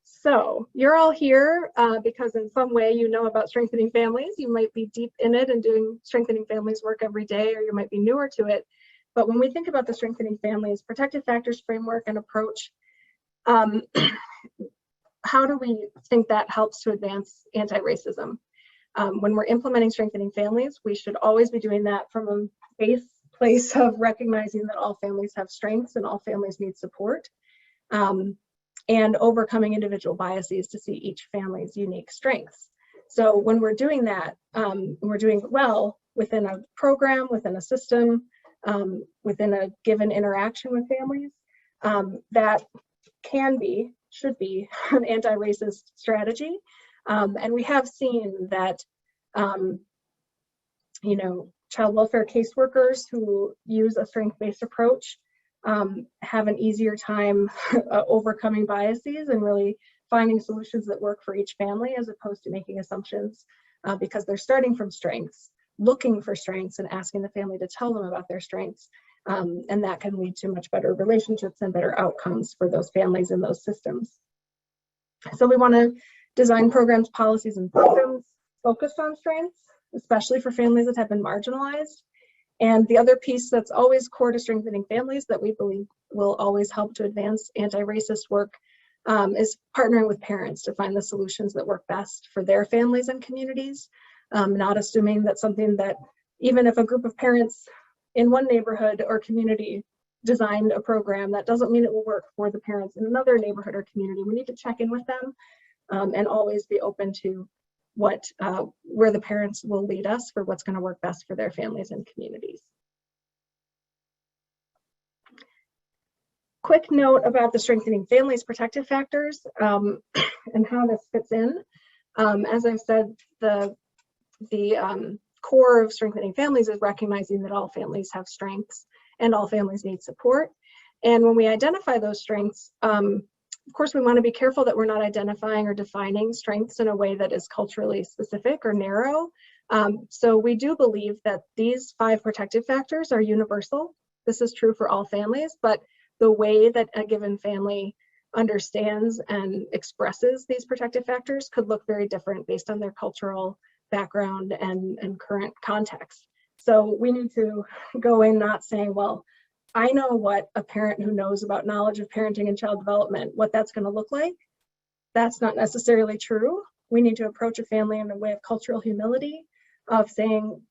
So you're all here because in some way you know about strengthening families. You might be deep in it and doing strengthening families work every day, or you might be newer to it. But when we think about the strengthening families protective factors framework and approach, how do we think that helps to advance anti-racism? When we're implementing strengthening families, we should always be doing that from a base place of recognizing that all families have strengths and all families need support, and overcoming individual biases to see each family's unique strengths. So when we're doing that, we're doing it well within a program, within a system, within a given interaction with families, that should be an anti-racist strategy. And we have seen that, you know, child welfare caseworkers who use a strength-based approach have an easier time overcoming biases and really finding solutions that work for each family, as opposed to making assumptions, because they're starting from strengths, looking for strengths and asking the family to tell them about their strengths. And that can lead to much better relationships and better outcomes for those families and those systems. So we want to design programs, policies, and systems focused on strengths, especially for families that have been marginalized. And the other piece that's always core to strengthening families that we believe will always help to advance anti-racist work is partnering with parents to find the solutions that work best for their families and communities, not assuming that something that, even if a group of parents in one neighborhood or community designed a program, that doesn't mean it will work for the parents in another neighborhood or community. We need to check in with them and always be open to where the parents will lead us for what's going to work best for their families and communities. Quick note about the Strengthening Families Protective Factors and how this fits in. As I've said, the core of Strengthening Families is recognizing that all families have strengths and all families need support. And when we identify those strengths, of course, we want to be careful that we're not identifying or defining strengths in a way that is culturally specific or narrow. So we do believe that these 5 protective factors are universal. This is true for all families, but the way that a given family understands and expresses these protective factors could look very different based on their cultural background and current context. So we need to go in not saying, well, I know what a parent who knows about knowledge of parenting and child development, what that's going to look like. That's not necessarily true. We need to approach a family in a way of cultural humility, of saying,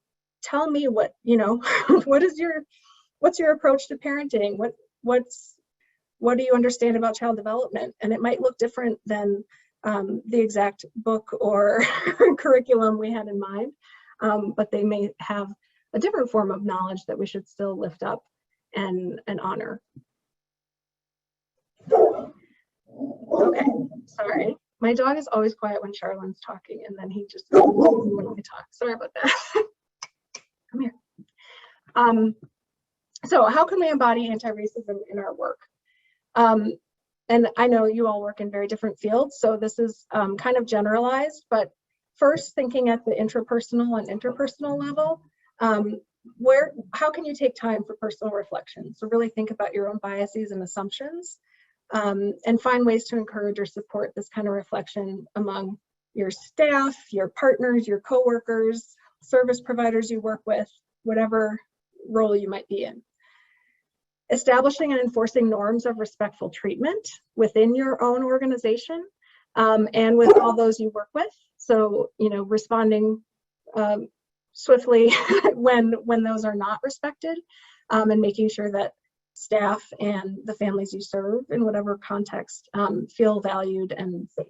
tell me what, you know, what's your approach to parenting? What do you understand about child development? And it might look different than the exact book or curriculum we had in mind, but they may have a different form of knowledge that we should still lift up and honor. Okay, sorry. My dog is always quiet when Charlyn's talking, and then he just when I talk. Sorry about that. Come here. So how can we embody anti-racism in our work? And I know you all work in very different fields, so this is kind of generalized, but first thinking at the intrapersonal and interpersonal level, how can you take time for personal reflection? So really think about your own biases and assumptions, and find ways to encourage or support this kind of reflection among your staff, your partners, your coworkers, service providers you work with, whatever role you might be in. Establishing and enforcing norms of respectful treatment within your own organization and with all those you work with. So, you know, responding swiftly when those are not respected, and making sure that staff and the families you serve in whatever context feel valued and safe.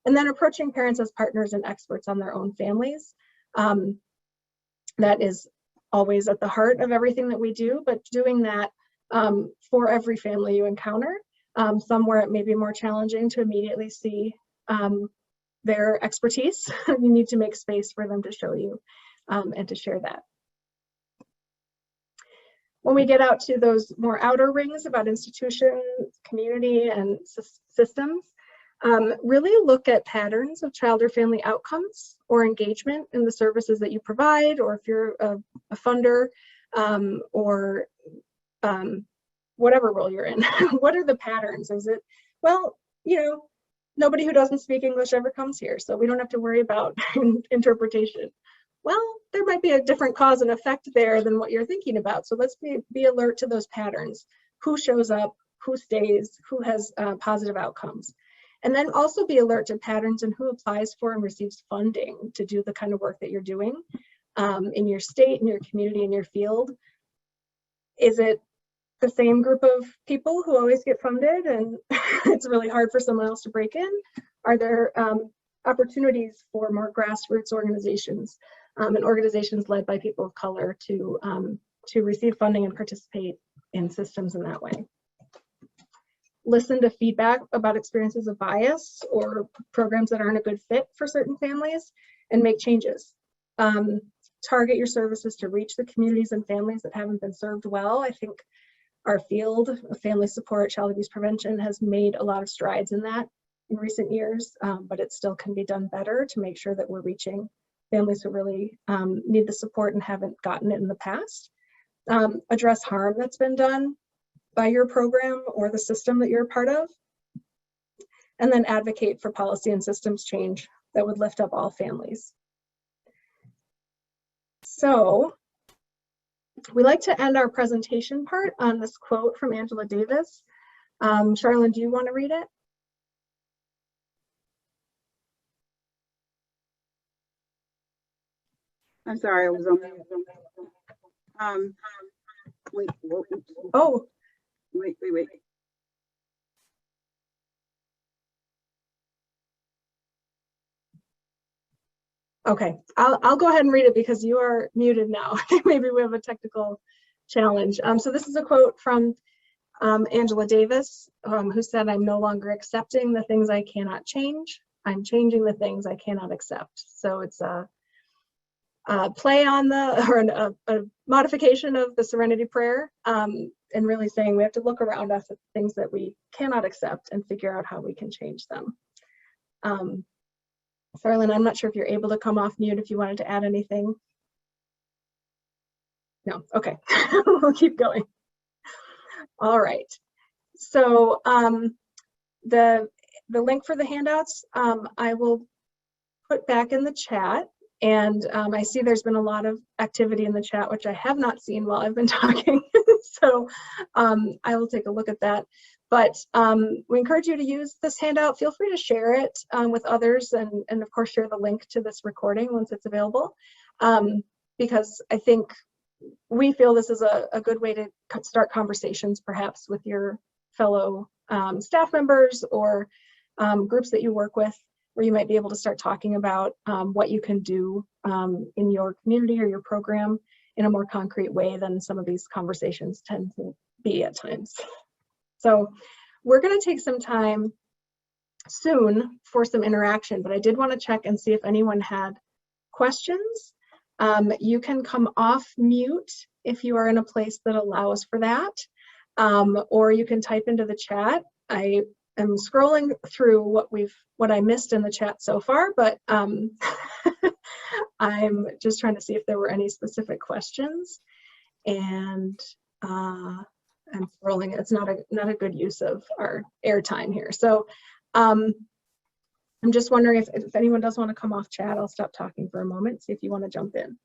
And then approaching parents as partners and experts on their own families. That is always at the heart of everything that we do, but doing that for every family you encounter. Somewhere it may be more challenging to immediately see their expertise. You need to make space for them to show you and to share that. When we get out to those more outer rings about institutions, community, and systems, really look at patterns of child or family outcomes or engagement in the services that you provide, or if you're a funder or whatever role you're in. What are the patterns? Is it, well, you know, nobody who doesn't speak English ever comes here, so we don't have to worry about interpretation. Well, there might be a different cause and effect there than what you're thinking about. So let's be alert to those patterns. Who shows up, who stays, who has positive outcomes. And then also be alert to patterns and who applies for and receives funding to do the kind of work that you're doing in your state, in your community, in your field. Is it the same group of people who always get funded and it's really hard for someone else to break in? Are there opportunities for more grassroots organizations and organizations led by people of color to receive funding and participate in systems in that way? listen to feedback about experiences of bias or programs that aren't a good fit for certain families, and make changes. Target your services to reach the communities and families that haven't been served well. I think our field of family support, child abuse prevention has made a lot of strides in that in recent years, but it still can be done better to make sure that we're reaching families who really need the support and haven't gotten it in the past. Address harm that's been done by your program or the system that you're a part of, and then advocate for policy and systems change that would lift up all families. So we like to end our presentation part on this quote from Angela Davis. Charlyn, do you want to read it? I'm sorry, I was on. Wait. Oh. Wait. Okay, I'll go ahead and read it because you are muted now. Maybe we have a technical challenge. So this is a quote from Angela Davis, who said, "I'm no longer accepting the things I cannot change. I'm changing the things I cannot accept." So it's a play on a modification of the Serenity Prayer, and really saying we have to look around us at things that we cannot accept and figure out how we can change them. Charlyn, I'm not sure if you're able to come off mute if you wanted to add anything. No, okay, we'll keep going. All right, so the link for the handouts I will put back in the chat, and I see there's been a lot of activity in the chat, which I have not seen while I've been talking, so I will take a look at that. But we encourage you to use this handout. Feel free to share it with others, and of course share the link to this recording once it's available, because I think we feel this is a good way to start conversations perhaps with your fellow staff members or groups that you work with, where you might be able to start talking about what you can do in your community or your program in a more concrete way than some of these conversations tend to be at times. So we're going to take some time soon for some interaction, but I did want to check and see if anyone had questions. You can come off mute if you are in a place that allows for that, or you can type into the chat. I am scrolling through what I missed in the chat so far, but I'm just trying to see if there were any specific questions, and I'm scrolling. It's not a good use of our airtime here. So I'm just wondering if anyone does want to come off chat. I'll stop talking for a moment, see if you want to jump in.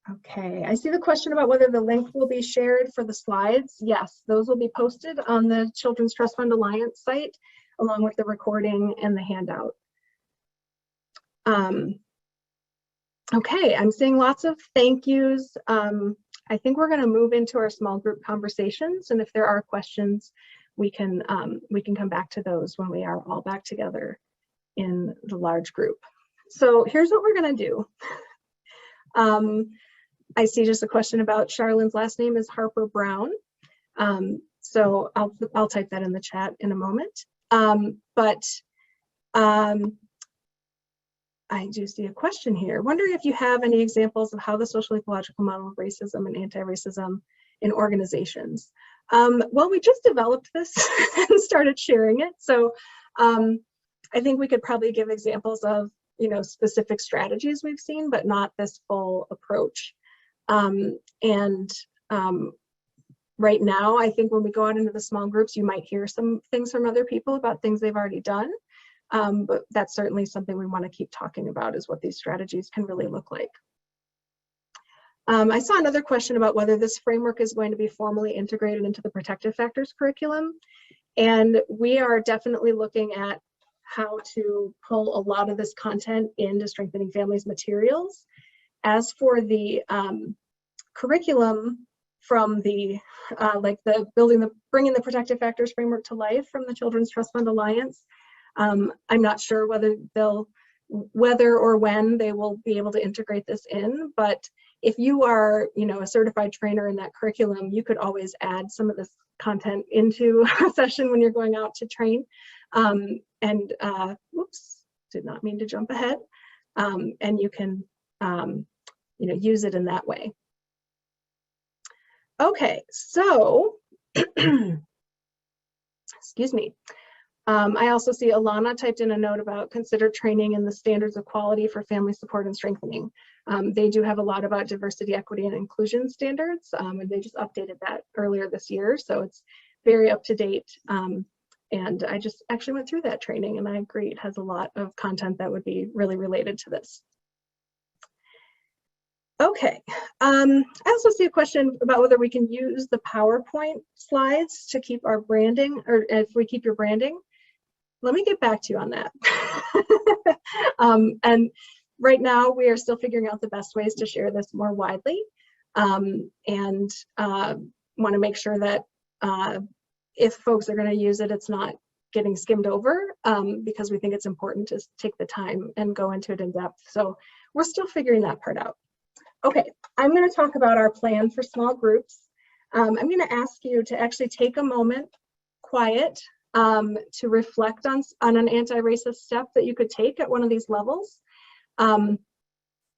Okay, I see the question about whether the link will be shared for the slides. Yes, those will be posted on the Children's Trust Fund Alliance site, along with the recording and the handout. Okay, I'm seeing lots of thank yous. I think we're going to move into our small group conversations, and if there are questions, we can come back to those when we are all back together in the large group. So here's what we're going to do. I see just a question about Charlyn's last name is Harper Browne. So I'll type that in the chat in a moment. I do see a question here. Wondering if you have any examples of how the social ecological model of racism and anti-racism in organizations. Well, we just developed this and started sharing it. So I think we could probably give examples of, specific strategies we've seen, but not this full approach. Right now, I think when we go out into the small groups, you might hear some things from other people about things they've already done. But that's certainly something we want to keep talking about, is what these strategies can really look like. I saw another question about whether this framework is going to be formally integrated into the protective factors curriculum. And we are definitely looking at how to pull a lot of this content into Strengthening Families materials. As for the curriculum from the, bringing the protective factors framework to life from the Children's Trust Fund Alliance, I'm not sure whether or when they will be able to integrate this in, but if you are, you know, a certified trainer in that curriculum, you could always add some of this content into a session when you're going out to train. Whoops, did not mean to jump ahead. And you can, you know, use it in that way. Okay, so, excuse me. I also see Alana typed in a note about consider training in the standards of quality for family support and strengthening. They do have a lot about diversity, equity, and inclusion standards, and they just updated that earlier this year, so it's very up to date. And I just actually went through that training, and I agree it has a lot of content that would be really related to this. Okay, I also see a question about whether we can use the PowerPoint slides to keep our branding, or if we keep your branding. Let me get back to you on that. And right now we are still figuring out the best ways to share this more widely, and want to make sure that if folks are going to use it, it's not getting skimmed over, because we think it's important to take the time and go into it in depth. So we're still figuring that part out. Okay, I'm going to talk about our plan for small groups. I'm going to ask you to actually take a moment, quiet, to reflect on an anti-racist step that you could take at one of these levels.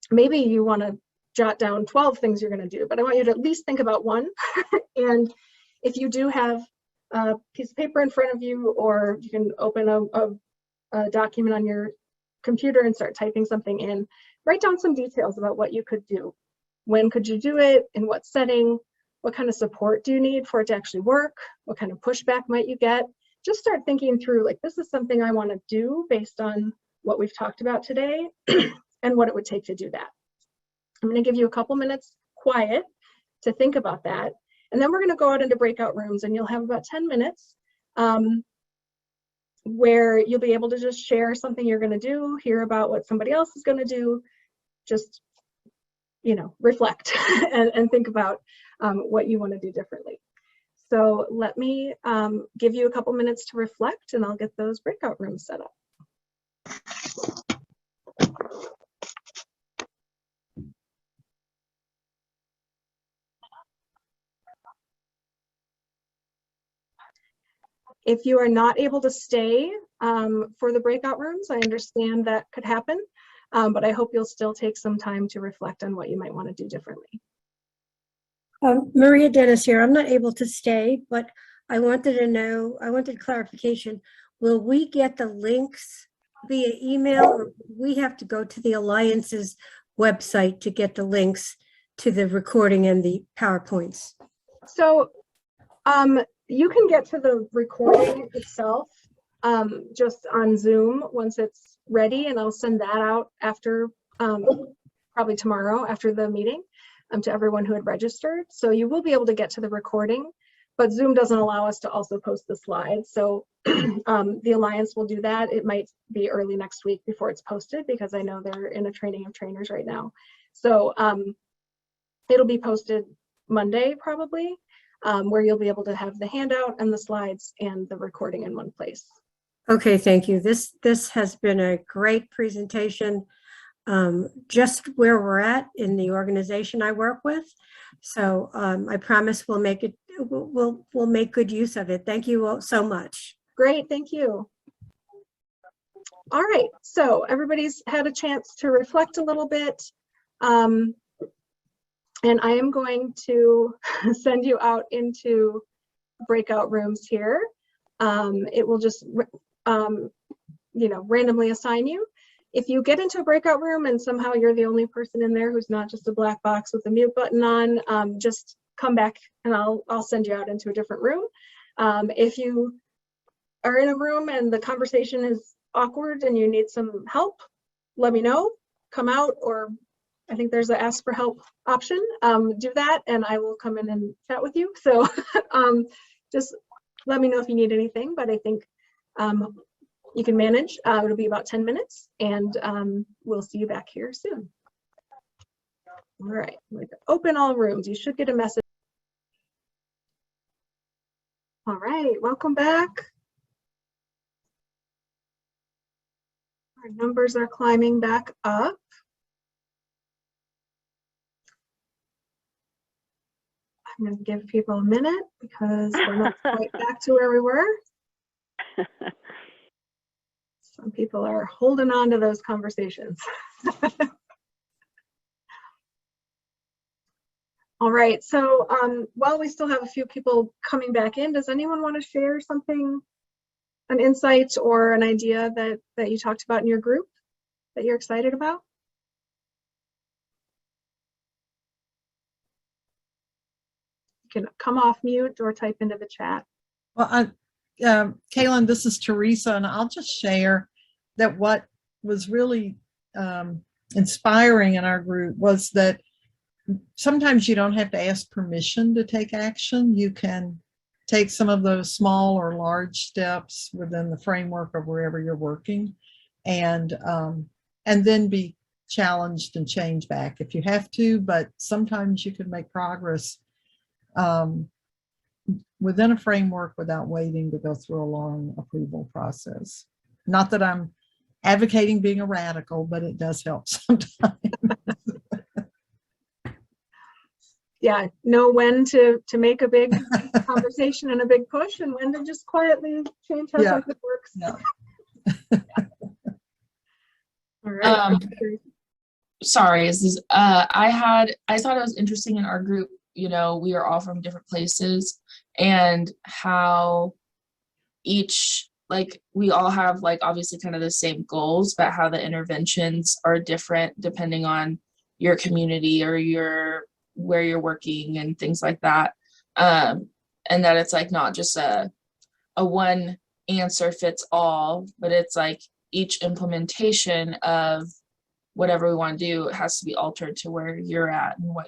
Maybe you want to jot down 12 things you're going to do, but I want you to at least think about one. And if you do have a piece of paper in front of you, or you can open a document on your computer and start typing something in, write down some details about what you could do. When could you do it? In what setting? What kind of support do you need for it to actually work? What kind of pushback might you get? Just start thinking through, like, this is something I want to do based on what we've talked about today and what it would take to do that. I'm going to give you a couple minutes quiet to think about that. And then we're going to go out into breakout rooms, and you'll have about 10 minutes where you'll be able to just share something you're going to do, hear about what somebody else is going to do, just, you know, reflect and think about what you want to do differently. So let me give you a couple minutes to reflect, and I'll get those breakout rooms set up. If you are not able to stay for the breakout rooms, I understand that could happen, but I hope you'll still take some time to reflect on what you might want to do differently. Maria Dennis here. I'm not able to stay, but I wanted to know, I wanted clarification. Will we get the links via email, or we have to go to the Alliance's website to get the links to the recording and the PowerPoints? So you can get to the recording itself just on Zoom once it's ready, and I'll send that out after, probably tomorrow after the meeting, to everyone who had registered. So you will be able to get to the recording, but Zoom doesn't allow us to also post the slides. So the Alliance will do that. It might be early next week before it's posted, because I know they're in a training of trainers right now. So it'll be posted Monday probably, where you'll be able to have the handout and the slides and the recording in one place. Okay, thank you. This has been a great presentation, just where we're at in the organization I work with. So I promise we'll make it, we'll make good use of it. Thank you all so much. Great, thank you. All right, so everybody's had a chance to reflect a little bit. And I am going to send you out into breakout rooms here. It will just, you know, randomly assign you. If you get into a breakout room and somehow you're the only person in there who's not just a black box with a mute button on, just come back and I'll send you out into a different room. If you are in a room and the conversation is awkward and you need some help, let me know, come out, or I think there's an ask for help option. Do that and I will come in and chat with you. So just let me know if you need anything, but I think you can manage. It'll be about 10 minutes and we'll see you back here soon. All right, I'm going to open all rooms. You should get a message. All right, welcome back. Our numbers are climbing back up. I'm going to give people a minute because we're not quite back to where we were. Some people are holding on to those conversations. All right, so while we still have a few people coming back in, does anyone want to share something, an insight or an idea that you talked about in your group that you're excited about? You can come off mute or type into the chat. Well, Cailin, this is Teresa, and I'll just share that what was really inspiring in our group was that sometimes you don't have to ask permission to take action. You can take some of those small or large steps within the framework of wherever you're working, and then be challenged and change back if you have to. But sometimes you can make progress within a framework without waiting to go through a long approval process. Not that I'm advocating being a radical, but it does help sometimes. Yeah, know when to make a big conversation and a big push, and when to just quietly change how something works. Yeah. All right. Sorry, I thought it was interesting in our group, you know, we are all from different places, and how each, like, we all have, like, obviously kind of the same goals, but how the interventions are different depending on your community or where you're working and things like that. And that it's like not just a one answer fits all, but it's like each implementation of whatever we want to do, it has to be altered to where you're at and what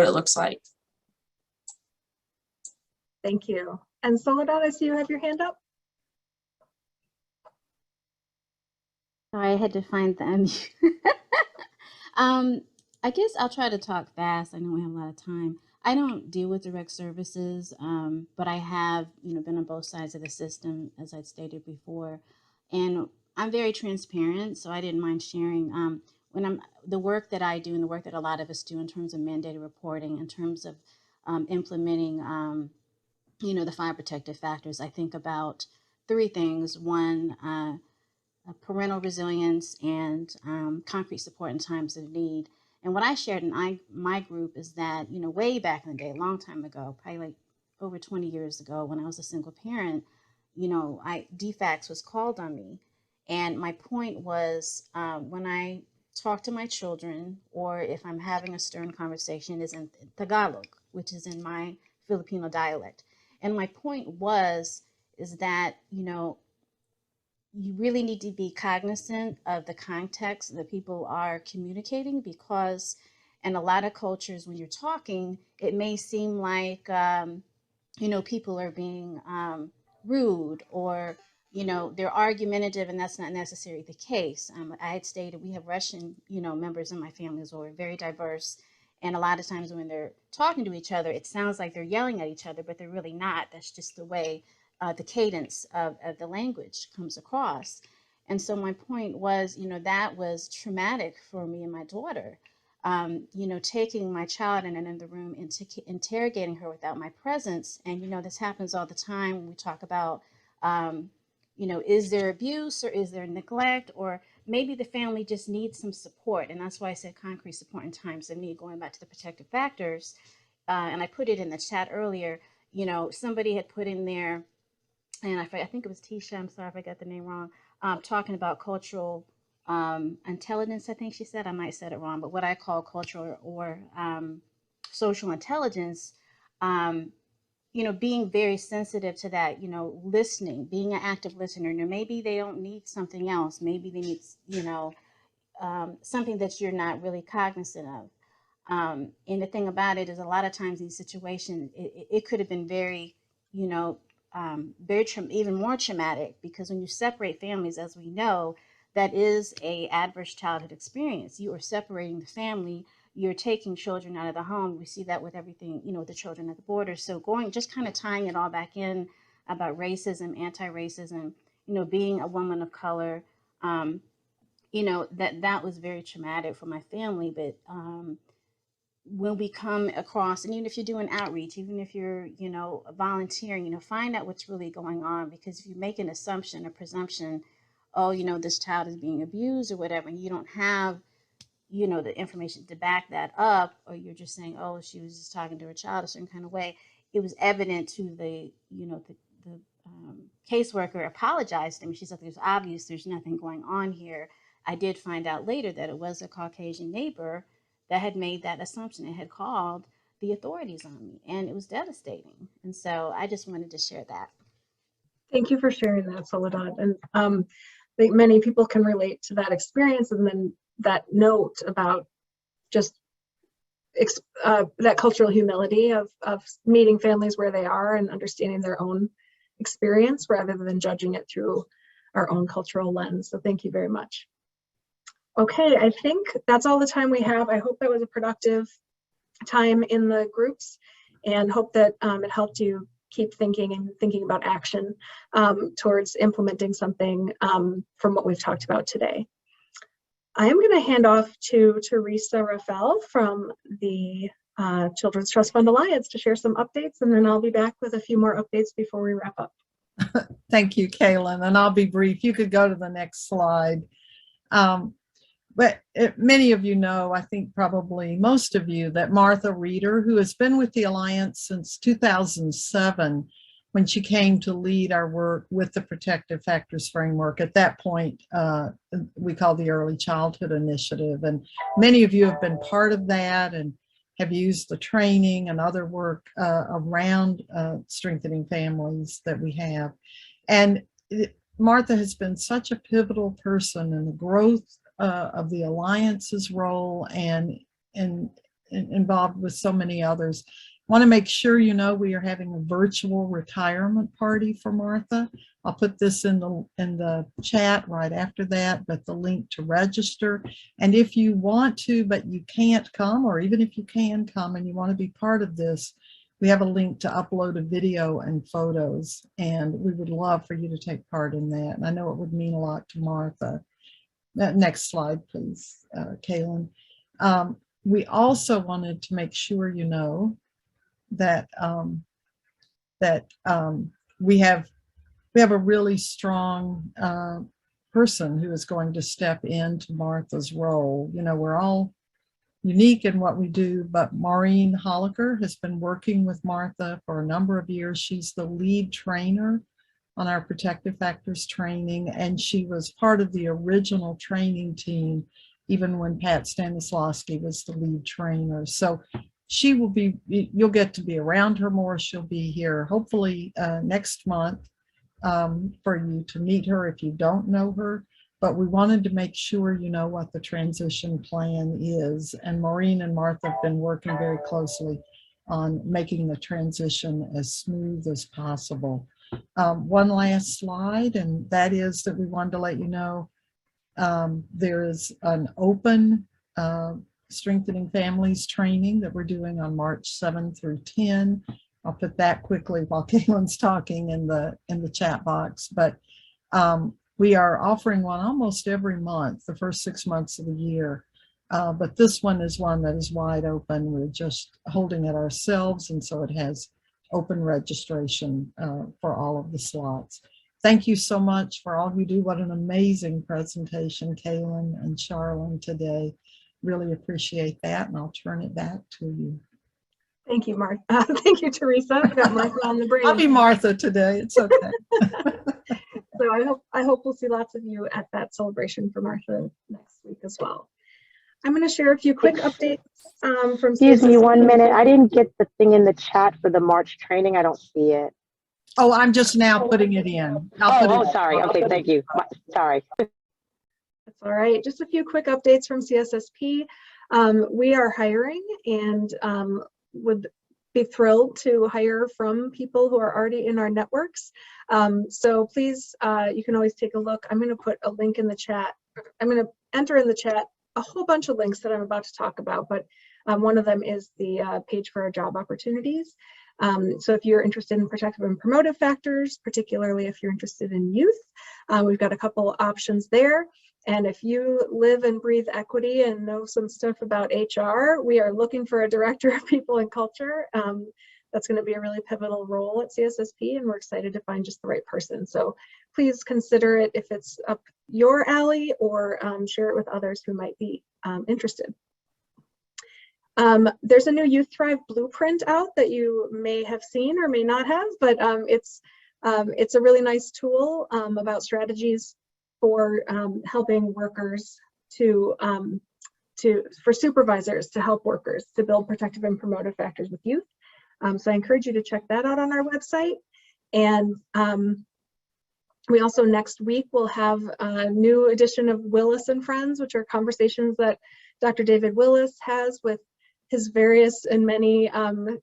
it looks like. Thank you. And Soledad, I see you have your hand up. Sorry, I had to find the unmute. I guess I'll try to talk fast. I know we have a lot of time. I don't deal with direct services, but I have, been on both sides of the system, as I'd stated before, and I'm very transparent, so I didn't mind sharing. The work that I do and the work that a lot of us do in terms of mandated reporting, in terms of implementing, the 5 protective factors, I think about 3 things. One, parental resilience and concrete support in times of need. And what I shared in my group is that, way back in the day, a long time ago, probably like over 20 years ago, when I was a single parent, DFACS was called on me. And my point was, when I talk to my children, or if I'm having a stern conversation, is in Tagalog, which is in my Filipino dialect. And my point is that, you really need to be cognizant of the context that people are communicating, because in a lot of cultures, when you're talking, it may seem like, people are being rude, or, they're argumentative, and that's not necessarily the case. I had stated we have Russian, members in my family as well. We're very diverse. And a lot of times when they're talking to each other, it sounds like they're yelling at each other, but they're really not. That's just the way the cadence of the language comes across. And so my point was, that was traumatic for me and my daughter. Taking my child in another room and interrogating her without my presence. And, this happens all the time when we talk about, is there abuse, or is there neglect, or maybe the family just needs some support. And that's why I said concrete support in times of need, going back to the protective factors. And I put it in the chat earlier. Somebody had put in there, and I think it was Tisha, I'm sorry if I got the name wrong, talking about cultural intelligence, I think she said. I might have said it wrong, but what I call cultural or social intelligence, being very sensitive to that, listening, being an active listener. Maybe they don't need something else. Maybe they need, something that you're not really cognizant of. And the thing about it is, a lot of times these situations, it could have been very, even more traumatic, because when you separate families, as we know, that is a adverse childhood experience. You are separating the family. You're taking children out of the home. We see that with everything, the children at the border. So just kind of tying it all back in about racism, anti-racism, being a woman of color, that was very traumatic for my family. But when we come across, and even if you're doing outreach, even if you're, you know, volunteering, you know, find out what's really going on. Because if you make an assumption or presumption, oh, you know, this child is being abused or whatever, and you don't have, you know, the information to back that up, or you're just saying, oh, she was just talking to her child a certain kind of way. It was evident to the, you know, the caseworker apologized to me. She said, there's obvious, there's nothing going on here. I did find out later that it was a Caucasian neighbor that had made that assumption and had called the authorities on me, and it was devastating. And so I just wanted to share that. Thank you for sharing that, Soledad. And I think many people can relate to that experience, and then that note about just that cultural humility of meeting families where they are and understanding their own experience rather than judging it through our own cultural lens. So thank you very much. Okay, I think that's all the time we have. I hope that was a productive time in the groups, and hope that it helped you keep thinking and thinking about action towards implementing something from what we've talked about today. I am going to hand off to Teresa Rafael from the Children's Trust Fund Alliance to share some updates, and then I'll be back with a few more updates before we wrap up. Thank you, Cailin, and I'll be brief. You could go to the next slide. But many of you know, I think probably most of you, that Martha Reeder, who has been with the Alliance since 2007, when she came to lead our work with the Protective Factors Framework. At that point, we called the Early Childhood Initiative. And many of you have been part of that and have used the training and other work around strengthening families that we have. And Martha has been such a pivotal person in the growth of the Alliance's role and involved with so many others. I want to make sure you know we are having a virtual retirement party for Martha. I'll put this in the chat right after that, but the link to register. And if you want to, but you can't come, or even if you can come and you want to be part of this, we have a link to upload a video and photos, and we would love for you to take part in that. And I know it would mean a lot to Martha. Next slide, please, Cailin. We also wanted to make sure you know that we have a really strong person who is going to step into Martha's role. You know, we're all unique in what we do, but Maureen Holliker has been working with Martha for a number of years. She's the lead trainer on our Protective Factors training, and she was part of the original training team even when Pat Stanislawski was the lead trainer. So she will be, you'll get to be around her more. She'll be here hopefully next month for you to meet her if you don't know her. But we wanted to make sure you know what the transition plan is. And Maureen and Martha have been working very closely on making the transition as smooth as possible. One last slide, and that is that we wanted to let you know there is an open Strengthening Families training that we're doing on March 7 through 10. I'll put that quickly while Cailin's talking in the chat box. But we are offering one almost every month, the first 6 months of the year. But this one is one that is wide open. We're just holding it ourselves, and so it has open registration for all of the slots. Thank you so much for all you do. What an amazing presentation, Cailin and Charlyn, today. Really appreciate that, and I'll turn it back to you. Thank you, Martha. Thank you, Teresa. I got Martha on the brain. I'll be Martha today. It's okay. So I hope we'll see lots of you at that celebration for Martha next week as well. I'm going to share a few quick updates from Excuse me Cssp. 1 minute. I didn't get the thing in the chat for the March training. I don't see it. Oh, I'm just now putting it in. Sorry. Okay, thank you. Sorry. That's all right. Just a few quick updates from Cssp. We are hiring and would be thrilled to hire from people who are already in our networks. So please, you can always take a look. I'm going to put a link in the chat. I'm going to enter in the chat a whole bunch of links that I'm about to talk about, but one of them is the page for our job opportunities. So if you're interested in protective and promotive factors, particularly if you're interested in youth, we've got a couple options there. And if you live and breathe equity and know some stuff about HR, we are looking for a director of people and culture. That's going to be a really pivotal role at CSSP, and we're excited to find just the right person. So please consider it if it's up your alley, or share it with others who might be interested. There's a new Youth Thrive blueprint out that you may have seen or may not have, but it's a really nice tool about strategies for helping workers for supervisors to help workers to build protective and promotive factors with youth. So I encourage you to check that out on our website. And we also next week will have a new edition of Willis and Friends, which are conversations that Dr. David Willis has with his various and many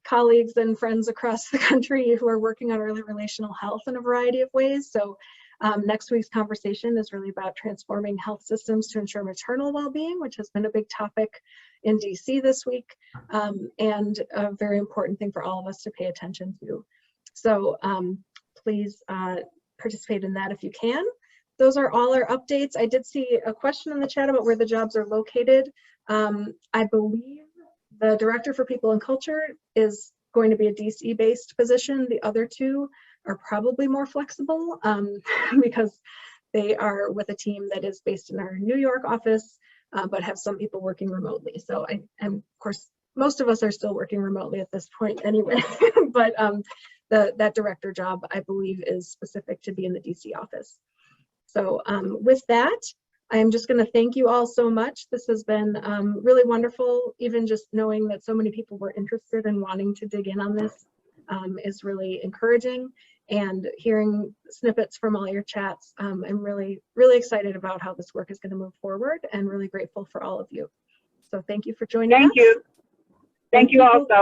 colleagues and friends across the country who are working on early relational health in a variety of ways. So next week's conversation is really about transforming health systems to ensure maternal well-being, which has been a big topic in DC this week, and a very important thing for all of us to pay attention to. So please participate in that if you can. Those are all our updates. I did see a question in the chat about where the jobs are located. I believe the Director for People and Culture is going to be a DC-based position. The other two are probably more flexible because they are with a team that is based in our New York office, but have some people working remotely. So and of course, most of us are still working remotely at this point anyway, but that director job, I believe, is specific to be in the DC office. So with that, I am just going to thank you all so much. This has been really wonderful. Even just knowing that so many people were interested in wanting to dig in on this is really encouraging. And hearing snippets from all your chats, I'm really, really excited about how this work is going to move forward, and really grateful for all of you. So thank you for joining us. Thank you. Thank you also.